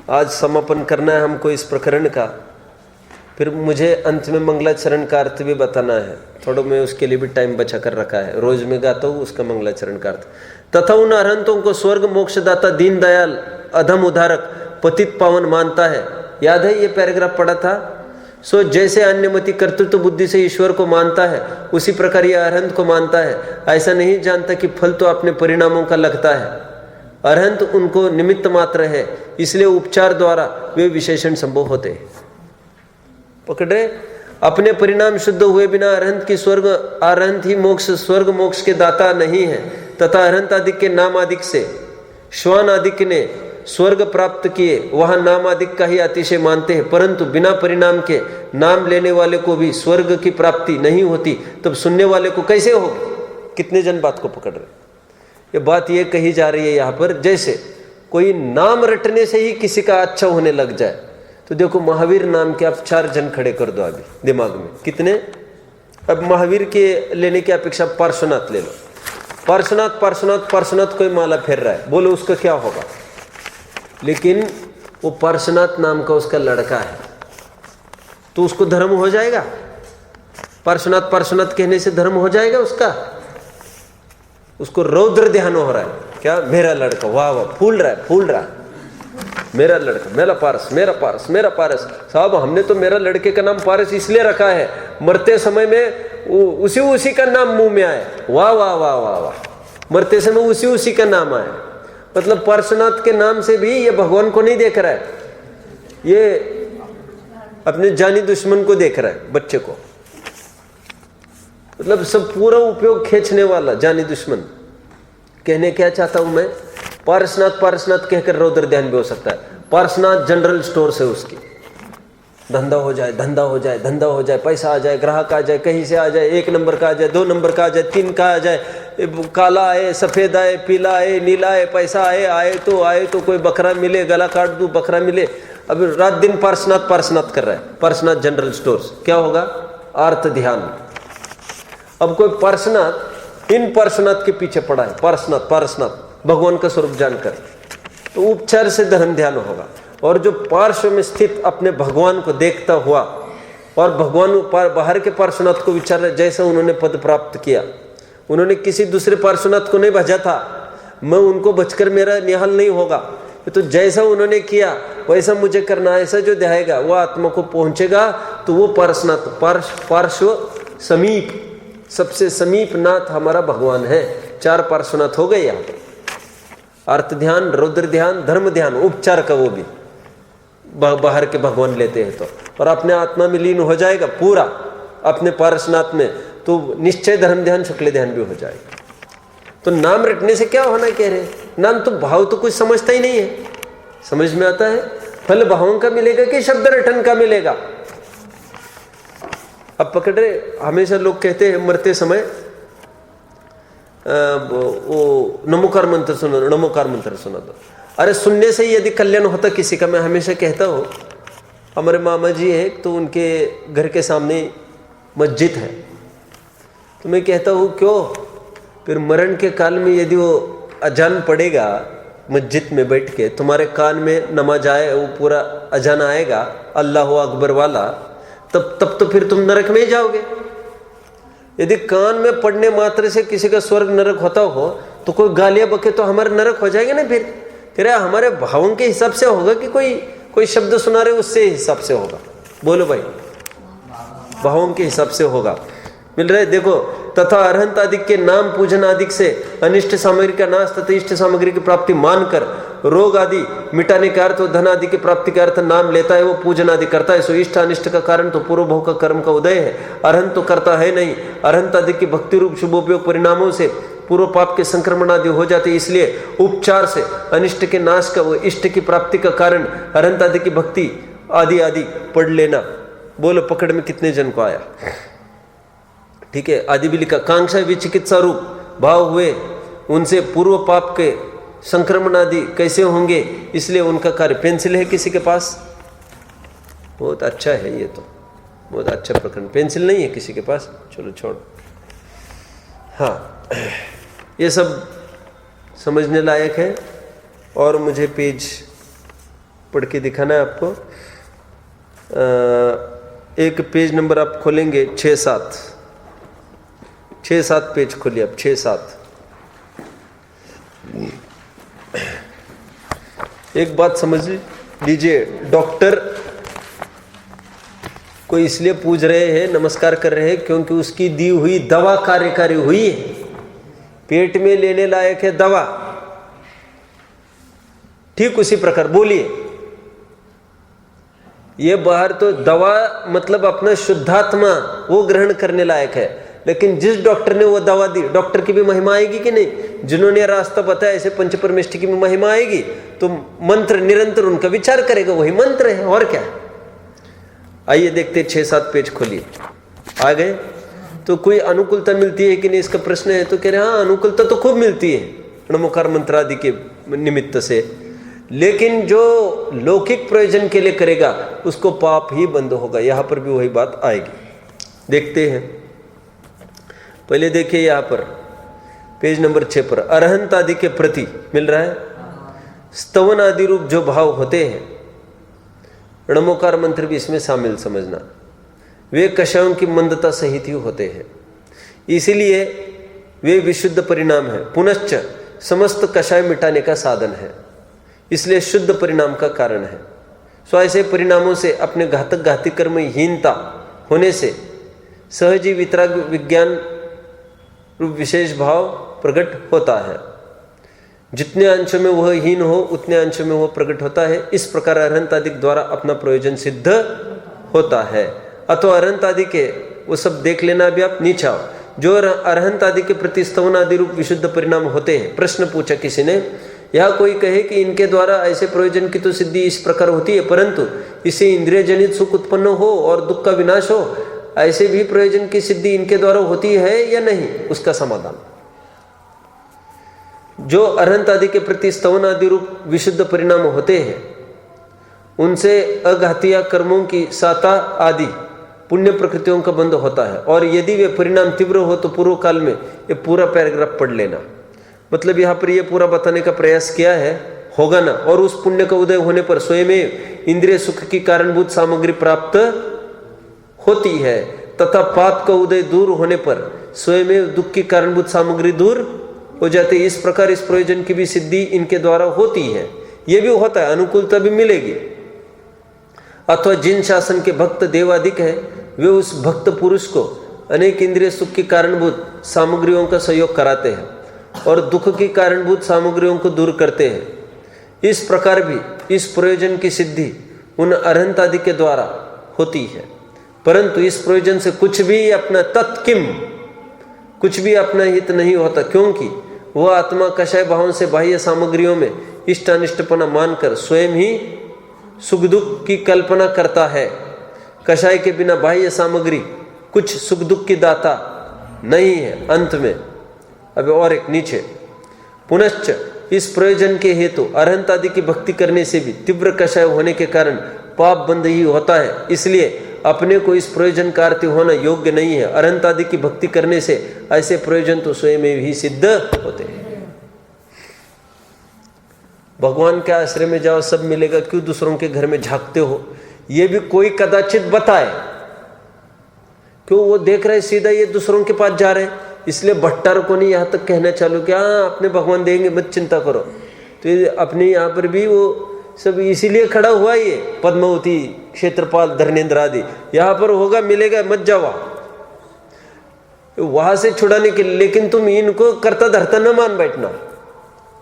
आज समापन करना है हमको इस प्रकरण का, फिर मुझे अंत में मंगलाचरण का अर्थ भी बताना है। थोड़ा मैं उसके लिए भी टाइम बचा कर रखा है, रोज में गाता हूँ उसका मंगलाचरण का अर्थ। तथा उन अरहंतों को स्वर्ग मोक्षदाता, दीन दयाल, अधम उद्धारक, पतित पावन मानता है। याद है ये पैराग्राफ पढ़ा था? सो जैसे अन्यमति कर्तृत्व बुद्धि से ईश्वर को मानता है उसी प्रकार यह अरहंत को मानता है। ऐसा नहीं जानता कि फल तो अपने परिणामों का लगता है, अरहंत उनको निमित्त मात्र है, इसलिए उपचार द्वारा वे विशेषण संभव होते हैं। पकड़े? अपने परिणाम शुद्ध हुए बिना अरहंत की स्वर्ग, अरहंत ही मोक्ष, स्वर्ग मोक्ष के दाता नहीं है। तथा अरहंत आदि के नाम आदिक से श्वान आदिक ने स्वर्ग प्राप्त किए, वहां नाम आदिक का ही अतिशय मानते हैं, परंतु बिना परिणाम के नाम लेने वाले को भी स्वर्ग की प्राप्ति नहीं होती, तब सुनने वाले को कैसे होगी? कितने जन बात को पकड़ रहे? ये बात ये कही जा रही है यहाँ पर, जैसे कोई नाम रटने से ही किसी का अच्छा होने लग जाए, तो देखो महावीर नाम के आप 4 जन खड़े कर दो अभी दिमाग में, कितने? अब महावीर के लेने की अपेक्षा पार्श्वनाथ ले लो। पार्श्वनाथ पार्श्वनाथ पार्श्वनाथ कोई माला फेर रहा है, बोलो उसका क्या होगा? लेकिन वो पार्श्वनाथ नाम का उसका लड़का है, तो उसको धर्म हो जाएगा? पार्श्वनाथ पार्श्वनाथ कहने से धर्म हो जाएगा उसका? उसको रौद्र ध्यान हो रहा है क्या? मेरा लड़का, वाह वाह, फूल रहा है, फूल रहा है, मेरा लड़का, मेरा पारस, मेरा पारस, मेरा पारस। साहब हमने तो मेरा लड़के का नाम पारस इसलिए रखा है, मरते समय में उसी का नाम मुंह में आए। वाह वाह वाह वाह वाह, मरते समय उसी का नाम आए। मतलब पार्श्वनाथ के नाम से भी ये भगवान को नहीं देख रहा है, ये अपने जानी दुश्मन को देख रहा है, बच्चे को। मतलब सब पूरा उपयोग खींचने वाला जानी दुश्मन। कहने क्या चाहता हूं मैं, पार्श्वनाथ पार्श्वनाथ कहकर रौद्र ध्यान भी हो सकता है। पार्श्वनाथ जनरल स्टोर से उसकी धंधा हो जाए, धंधा हो जाए, धंधा हो जाए, पैसा आ जाए, ग्राहक आ जाए, कहीं से आ जाए, 1 नंबर का आ जाए, 2 नंबर का आ जाए, 3 का आ जाए, काला आए, सफेद आए, पीला आए, नीला आए, पैसा आए तो कोई बकरा मिले, गला काट दूं, बकरा मिले। अब रात दिन पार्श्वनाथ पार्श्वनाथ कर रहा है, पार्श्वनाथ जनरल स्टोर्स। क्या होगा? आर्त ध्यान। अब कोई पार्श्वनाथ इन पार्श्वनाथ के पीछे पड़ा है, पार्श्वनाथ पार्श्वनाथ भगवान का स्वरूप जानकर, तो उपचार से धर्म ध्यान होगा। और जो पार्श्व में स्थित अपने भगवान को देखता हुआ और भगवान बाहर के पार्श्वनाथ को विचार रहे, जैसा उन्होंने पद प्राप्त किया, उन्होंने किसी दूसरे पार्श्वनाथ को नहीं भजा था, मैं उनको बचकर मेरा निहाल नहीं होगा, तो जैसा उन्होंने किया वैसा मुझे करना। ऐसा जो ध्याएगा वो आत्मा को पहुंचेगा, तो वो पार्श्वनाथ पार्श्व समीप, सबसे समीप नाथ हमारा भगवान है। 4 पार्श्वनाथ हो गए यहाँ पे, अर्थ ध्यान, रौद्र ध्यान, धर्म ध्यान, उपचार का वो भी बाहर के भगवान लेते हैं तो, और अपने आत्मा में लीन हो जाएगा पूरा अपने पार्श्वनाथ में, तो निश्चय धर्म ध्यान शुक्ल ध्यान भी हो जाएगा। तो नाम रटने से क्या होना कह रहे? नाम तो भाव तो कुछ समझता ही नहीं है। समझ में आता है फल भावों का मिलेगा कि शब्द रटन का मिलेगा? अब पकड़ रहे, हमेशा लोग कहते हैं मरते समय वो नमोकार मंत्र सुना, नमोकार मंत्र सुना दो। अरे सुनने से ही यदि कल्याण होता किसी का, मैं हमेशा कहता हूँ, हमारे मामा जी है तो उनके घर के सामने मस्जिद है, तो मैं कहता हूँ क्यों, फिर मरण के काल में यदि वो अजान पड़ेगा मस्जिद में बैठ के, तुम्हारे कान में नमाज आए, वो पूरा अजान आएगा अल्लाह अकबर वाला, तब तो फिर तुम नरक में ही जाओगे। यदि कान में पड़ने मात्र से किसी का स्वर्ग नरक होता हो, तो कोई गालियां बके तो हमारा नरक हो जाएगा ना। फिर हमारे भावों के हिसाब से होगा कि कोई शब्द सुना रहे उससे हिसाब से होगा? बोलो भाई, भावों के हिसाब से होगा। मिल रहा है? देखो, तथा अरहंत आदि के नाम पूजन आदि से अनिष्ट सामग्री का नाश तथा इष्ट सामग्री की प्राप्ति मानकर रोग आदि मिटाने के अर्थ, धन आदि की प्राप्ति के अर्थ नाम लेता है, वो पूजन आदि करता है। सो इष्ट अनिष्ट का कारण तो पूर्व भोग का कर्म का उदय है, अरहंत तो करता है नहीं। अरहंत आदि की भक्ति रूप शुभोपयोग परिणामों से पूर्व पाप के संक्रमण आदि हो जाते, इसलिए उपचार से अनिष्ट के नाश का, वो इष्ट की प्राप्ति का कारण अरहंत आदि की भक्ति आदि आदि पढ़ लेना। बोलो पकड़ में कितने जन को आया? ठीक है, आदि भी लिखा। कांक्षा विचिकित्सा रूप भाव हुए, उनसे पूर्व पाप के संक्रमण आदि कैसे होंगे, इसलिए उनका कार्य। पेंसिल है किसी के पास? बहुत अच्छा है, ये तो बहुत अच्छा प्रकरण। पेंसिल नहीं है किसी के पास? चलो छोड़। हाँ, ये सब समझने लायक है। और मुझे पेज पढ़ के दिखाना है आपको। एक पेज नंबर आप खोलेंगे 6-7 पेज खोलिए आप, 6-7। एक बात समझ लीजिए, डॉक्टर को इसलिए पूज रहे हैं, नमस्कार कर रहे हैं, क्योंकि उसकी दी हुई दवा कार्यकारी हुई है, पेट में लेने लायक है दवा। ठीक उसी प्रकार बोलिए, ये बाहर तो दवा मतलब अपना शुद्धात्मा वो ग्रहण करने लायक है, लेकिन जिस डॉक्टर ने वो दवा दी, डॉक्टर की भी महिमा आएगी कि नहीं? जिन्होंने रास्ता बताया, ऐसे पंच परमेष्ठ की भी महिमा आएगी। तो मंत्र निरंतर उनका विचार करेगा, वही मंत्र है, और क्या है? आइए देखते, 6-7 पेज खोलिए। आ गए? तो कोई अनुकूलता मिलती है कि नहीं, इसका प्रश्न है। तो कह रहे हाँ, अनुकूलता तो खूब मिलती है नमोकार मंत्र आदि के निमित्त से। लेकिन जो लौकिक प्रयोजन के लिए करेगा उसको पाप ही बंद होगा। यहाँ पर भी वही बात आएगी। देखते हैं, पहले देखिए यहाँ पर पेज नंबर 6 पर अरहंत आदि के प्रति मिल रहा है। स्तवन आदि रूप जो भाव होते हैं, णमोकार मंत्र भी इसमें शामिल समझना, वे कषायों की मंदता सहित ही होते हैं, इसीलिए वे विशुद्ध परिणाम है। पुनश्च समस्त कषाय मिटाने का साधन है, इसलिए शुद्ध परिणाम का कारण है। सो ऐसे परिणामों से अपने घातक घाती कर्म हीनता होने से सहजी वितराग विज्ञान रूप विशेष भाव प्रकट होता है। जितने अंशों में वह हीन हो उतने अंशों में वह प्रकट होता है। इस प्रकार अरहंत आदि द्वारा अपना प्रयोजन सिद्ध होता है। अथवा अरहंत आदि के वो सब देख लेना अभी आप नीचे आओ। जो अरहंत आदि के प्रति स्तवन आदि रूप विशुद्ध परिणाम होते हैं। प्रश्न पूछा किसी ने, यह कोई कहे कि इनके द्वारा ऐसे प्रयोजन की तो सिद्धि इस प्रकार होती है, परंतु इससे इंद्रिय जनित सुख उत्पन्न हो और दुख का विनाश हो, ऐसे भी प्रयोजन की सिद्धि इनके द्वारा होती है या नहीं? उसका समाधान, जो अरहंत आदि के प्रति स्तवन आदि रूप विशुद्ध परिणाम होते हैं उनसे अघातिया कर्मों की साता आदि पुण्य प्रकृतियों का बंध होता है। और यदि वे परिणाम तीव्र हो तो पूर्व काल में ये पूरा पैराग्राफ पढ़ लेना। मतलब यहाँ पर ये पूरा बताने का प्रयास किया है, होगा ना। और उस पुण्य का उदय होने पर स्वयं इंद्रिय सुख की कारणभूत सामग्री प्राप्त होती है, तथा पाप का उदय दूर होने पर स्वयं दुख की कारणभूत सामग्री दूर हो जाती है। इस प्रकार इस प्रयोजन की भी सिद्धि इनके द्वारा होती है। ये भी होता है, अनुकूलता भी मिलेगी। अथवा जिन शासन के भक्त देवादिक है वे उस भक्त पुरुष को अनेक इंद्रिय सुख की कारणभूत सामग्रियों का सहयोग कराते हैं और दुख की कारणभूत सामग्रियों को दूर करते हैं। इस प्रकार भी इस प्रयोजन की सिद्धि उन अरहंत आदि के द्वारा होती है। परंतु इस प्रयोजन से कुछ भी अपना तत्किम, कुछ भी अपना हित नहीं होता, क्योंकि वह आत्मा कषाय भावों से बाह्य सामग्रियों में इष्ट अनिष्टपना मानकर स्वयं ही सुख दुख की कल्पना करता है। कषाय के बिना बाह्य सामग्री कुछ सुख दुख की दाता नहीं है। अंत में अब और एक नीचे, पुनश्च इस प्रयोजन के हेतु अरहंत आदि की भक्ति करने से भी तीव्र कषाय होने के कारण पाप बंद ही होता है, इसलिए अपने को इस प्रयोजन का अर्थी होना योग्य नहीं है। अरहंत आदि की भक्ति करने से ऐसे प्रयोजन तो स्वयं में ही सिद्ध होते हैं। भगवान के आश्रय में जाओ सब मिलेगा, क्यों दूसरों के घर में झांकते हो? ये भी कोई कदाचित बताए, क्यों वो देख रहे सीधा ये दूसरों के पास जा रहे, इसलिए भट्टार को नहीं यहाँ तक कहना चालू कि हाँ अपने भगवान देंगे मत चिंता करो। तो ये अपने यहाँ पर भी वो सब इसीलिए खड़ा हुआ, ये पद्मावती क्षेत्रपाल धर्मेंद्र आदि यहाँ पर होगा मिलेगा मत जाओ वहां से छुड़ाने के लिए। लेकिन तुम इनको करता धरता न मान बैठना।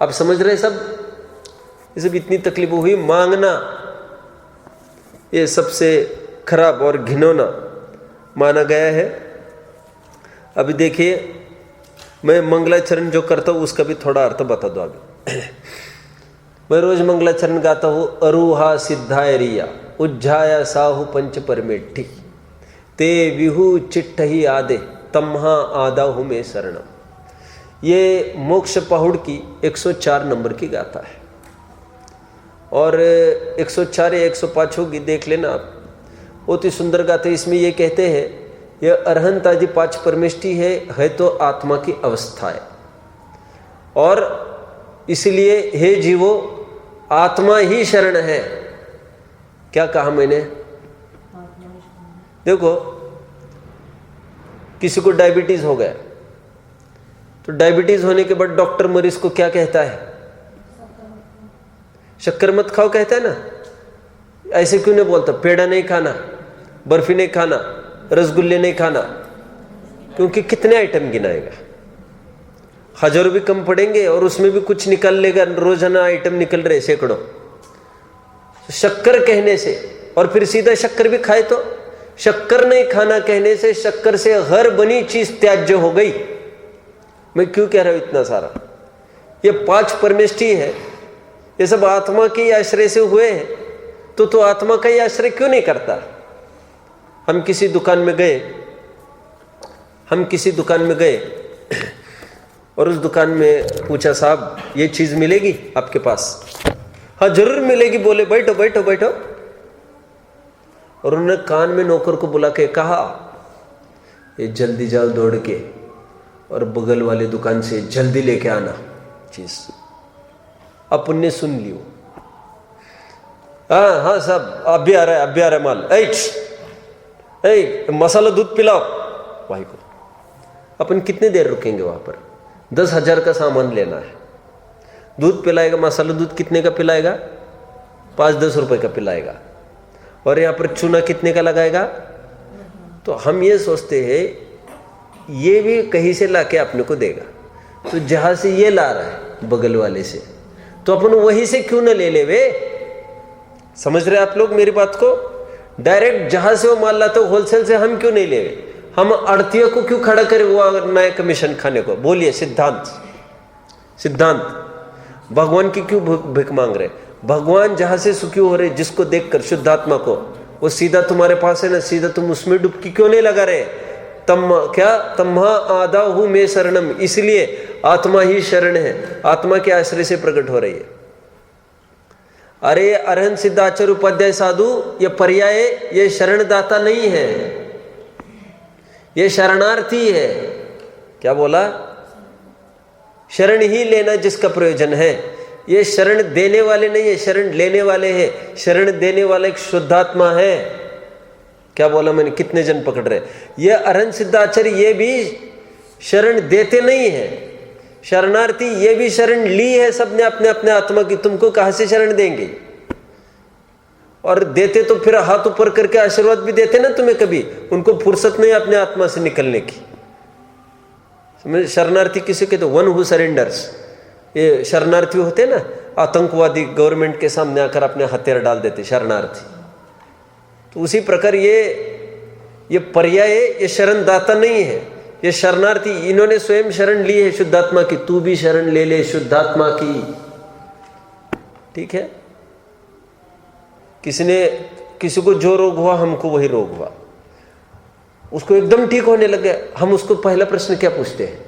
अब समझ रहे सब, ये सब इतनी तकलीफ हुई। मांगना ये सबसे खराब और घिनौना माना गया है। अभी देखिए, मैं मंगलाचरण जो करता हूँ उसका भी थोड़ा अर्थ बता दो अभी। मैं रोज मंगलाचरण गाता हूँ। अरुहा सिद्धायरिया उज्जाया साहु पंच परमेठी ते विहु चिट्ठही आदे तम्हा आदा हूँ मैं शरणम। ये मोक्ष पहुड़ की 104 नंबर की गाथा है और 104 या 105 होगी, देख लेना आप। बहुत ही सुंदर गाथा। इसमें ये कहते हैं यह अरहंत आदि 5 परमेष्टि है तो आत्मा की अवस्था है, और इसलिए हे जीवो आत्मा ही शरण है। क्या कहा मैंने? देखो, किसी को डायबिटीज हो गया तो डायबिटीज होने के बाद डॉक्टर मरीज को क्या कहता है? शक्कर मत खाओ कहता है ना। ऐसे क्यों नहीं बोलता? पेड़ा नहीं खाना, बर्फी नहीं खाना, रसगुल्ले नहीं खाना, क्योंकि कितने आइटम गिनाएगा? हजारों भी कम पड़ेंगे और उसमें भी कुछ निकल लेगा। रोजाना आइटम निकल रहे सैकड़ों। शक्कर कहने से और फिर सीधा शक्कर भी खाए तो शक्कर नहीं खाना कहने से शक्कर से हर बनी चीज त्याज्य हो गई। मैं क्यों कह रहा हूं इतना सारा? ये 5 परमेष्टि है, ये सब आत्मा के आश्रय से हुए हैं, तो आत्मा का ही आश्रय क्यों नहीं करता? हम किसी दुकान में गए और उस दुकान में पूछा, साहब ये चीज मिलेगी आपके पास? हाँ जरूर मिलेगी, बोले बैठो बैठो बैठो। और उन्होंने कान में नौकर को बुला के कहा, ये जल्दी जाओ दौड़ के और बगल वाले दुकान से जल्दी लेके आना चीज। अपन ने सुन लियो, हाँ हाँ साहब अब भी आ रहा है, अब भी आ रहा है माल। मसाला दूध पिलाओ भाई को। अपन कितने देर रुकेंगे वहां पर? 10,000 का सामान लेना है, दूध पिलाएगा, मसाला दूध कितने का पिलाएगा? 5-10 रुपए का पिलाएगा। और यहाँ पर चूना कितने का लगाएगा? तो हम ये सोचते हैं ये भी कहीं से लाके अपने को देगा, तो जहां से ये ला रहा है बगल वाले से, तो अपन वहीं से क्यों ना ले ले वे? समझ रहे आप लोग मेरी बात को? डायरेक्ट जहां से वो माल लाते हो होलसेल से हम क्यों नहीं ले? हम आड़तियों को क्यों खड़ा करें वो नया कमीशन खाने को? बोलिए सिद्धांत, सिद्धांत। भगवान की क्यों भिख मांग रहे? भगवान जहां से सुखी हो रहे, जिसको देखकर शुद्धात्मा को, वो सीधा तुम्हारे पास है ना, सीधा तुम उसमें डुबकी क्यों नहीं लगा रहे? तम्हा आदा हूं मैं शरणम, इसलिए आत्मा ही शरण है, आत्मा के आश्रय से प्रकट हो रही है। अरे अरहंत सिद्धाचार्य उपाध्याय साधु, ये पर्याय, ये शरणदाता नहीं है, ये शरणार्थी है। क्या बोला? शरण ही लेना जिसका प्रयोजन है। ये शरण देने वाले नहीं है, शरण लेने वाले हैं। शरण देने वाला एक शुद्धात्मा है। क्या बोला मैंने? कितने जन पकड़ रहे? ये अरहंत सिद्धाचार्य ये भी शरण देते नहीं है, शरणार्थी। ये भी शरण ली है सबने अपने अपने आत्मा की, तुमको कहां से शरण देंगे? और देते तो फिर हाथ ऊपर करके आशीर्वाद भी देते ना तुम्हें, कभी उनको फुर्सत नहीं अपने आत्मा से निकलने की। शरणार्थी किसे कहते? One who surrenders. ये शरणार्थी होते ना, आतंकवादी गवर्नमेंट के सामने आकर अपने हथियार डाल देते शरणार्थी। तो उसी प्रकार ये पर्याय, ये शरणदाता नहीं है, ये शरणार्थी। इन्होंने स्वयं शरण ली है शुद्धात्मा की। तू भी शरण ले ले शुद्धात्मा की, ठीक है? किसी को जो रोग हुआ, हमको वही रोग हुआ, उसको एकदम ठीक होने लग गया। हम उसको पहला प्रश्न क्या पूछते हैं?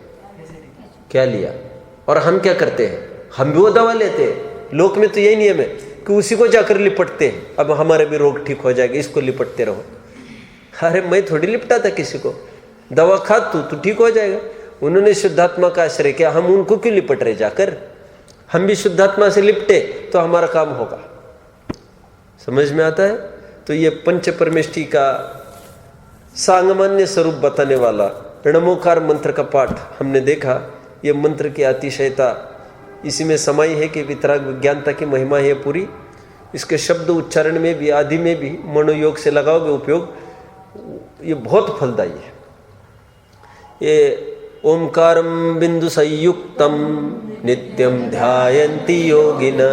क्या लिया? और हम क्या करते हैं? हम भी वो दवा लेते हैं। लोक में तो यही नियम है कि उसी को जाकर लिपटते हैं। अब हमारे भी रोग ठीक हो जाएगा, इसको लिपटते रहो। अरे मैं थोड़ी लिपटा था किसी को, दवा खा तू ठीक हो जाएगा। उन्होंने शुद्धात्मा का आश्रय किया, हम उनको क्यों लिपट रहे जाकर? हम भी शुद्धात्मा से लिपटे तो हमारा काम होगा। समझ में आता है? तो ये पंच परमेष्टि का सांगमान्य स्वरूप बताने वाला णमोकार मंत्र का पाठ हमने देखा। ये मंत्र की अतिशयता इसी में समाई है कि वितराग विज्ञानता की महिमा है पूरी। इसके शब्द उच्चारण में भी, आदि में भी मनोयोग से लगाओगे उपयोग, ये बहुत फलदायी है। ये ओंकारम बिंदु संयुक्तम नित्यम ध्यायन्ति योगिना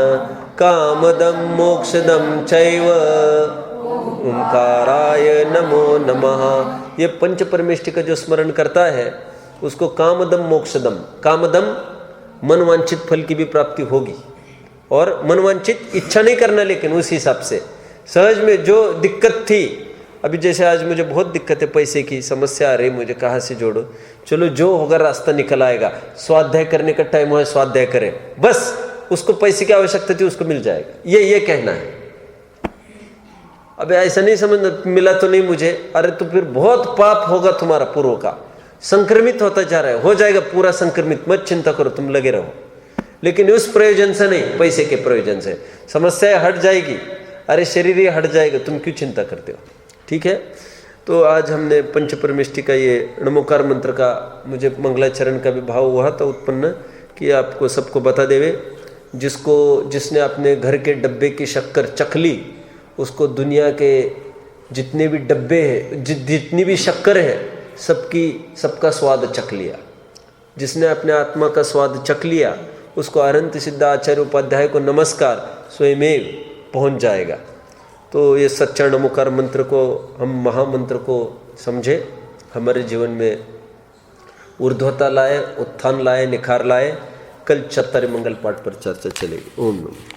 कामदम मोक्षदम चैव ओंकाराय नमो नमः। ये पंच परमेष्टि का जो स्मरण करता है उसको कामदम मोक्षदम, कामदम मनवांछित फल की भी प्राप्ति होगी। और मनवांछित इच्छा नहीं करना, लेकिन उस हिसाब से सहज में जो दिक्कत थी, अभी जैसे आज मुझे बहुत दिक्कत है, पैसे की समस्या आ रही, मुझे कहाँ से जोड़ो? चलो जो होगा रास्ता निकल आएगा। स्वाध्याय करने का टाइम हो, स्वाध्याय करें, बस उसको पैसे की आवश्यकता थी, उसको मिल जाएगा। ये कहना है। अब ऐसा नहीं समझना मिला तो नहीं मुझे, अरे तो फिर बहुत पाप होगा तुम्हारा पूर्व का, संक्रमित होता जा रहा है, हो जाएगा पूरा संक्रमित। मत चिंता करो, तुम लगे रहो, लेकिन उस प्रयोजन से नहीं, पैसे के प्रयोजन से। समस्या हट जाएगी, अरे शरीर ही हट जाएगा, तुम क्यों चिंता करते हो? ठीक है। तो आज हमने पंच परमेष्टि का ये नमोकार मंत्र का, मुझे मंगलाचरण का भी भाव हुआ था उत्पन्न कि आपको सबको बता देवे। जिसने अपने घर के डब्बे की शक्कर चख ली, उसको दुनिया के जितने भी डब्बे हैं, जितनी भी शक्कर है, सबका स्वाद चख लिया। जिसने अपने आत्मा का स्वाद चख लिया, उसको अरहंत सिद्धाचार्य उपाध्याय को नमस्कार स्वयमेव पहुंच जाएगा। तो ये सच्चा नमोकार मंत्र को, हम महामंत्र को समझे, हमारे जीवन में ऊर्ध्वता लाए, उत्थान लाए, निखार लाए। कल 76 मंगल पाठ पर चर्चा चलेगी। ओम नमः।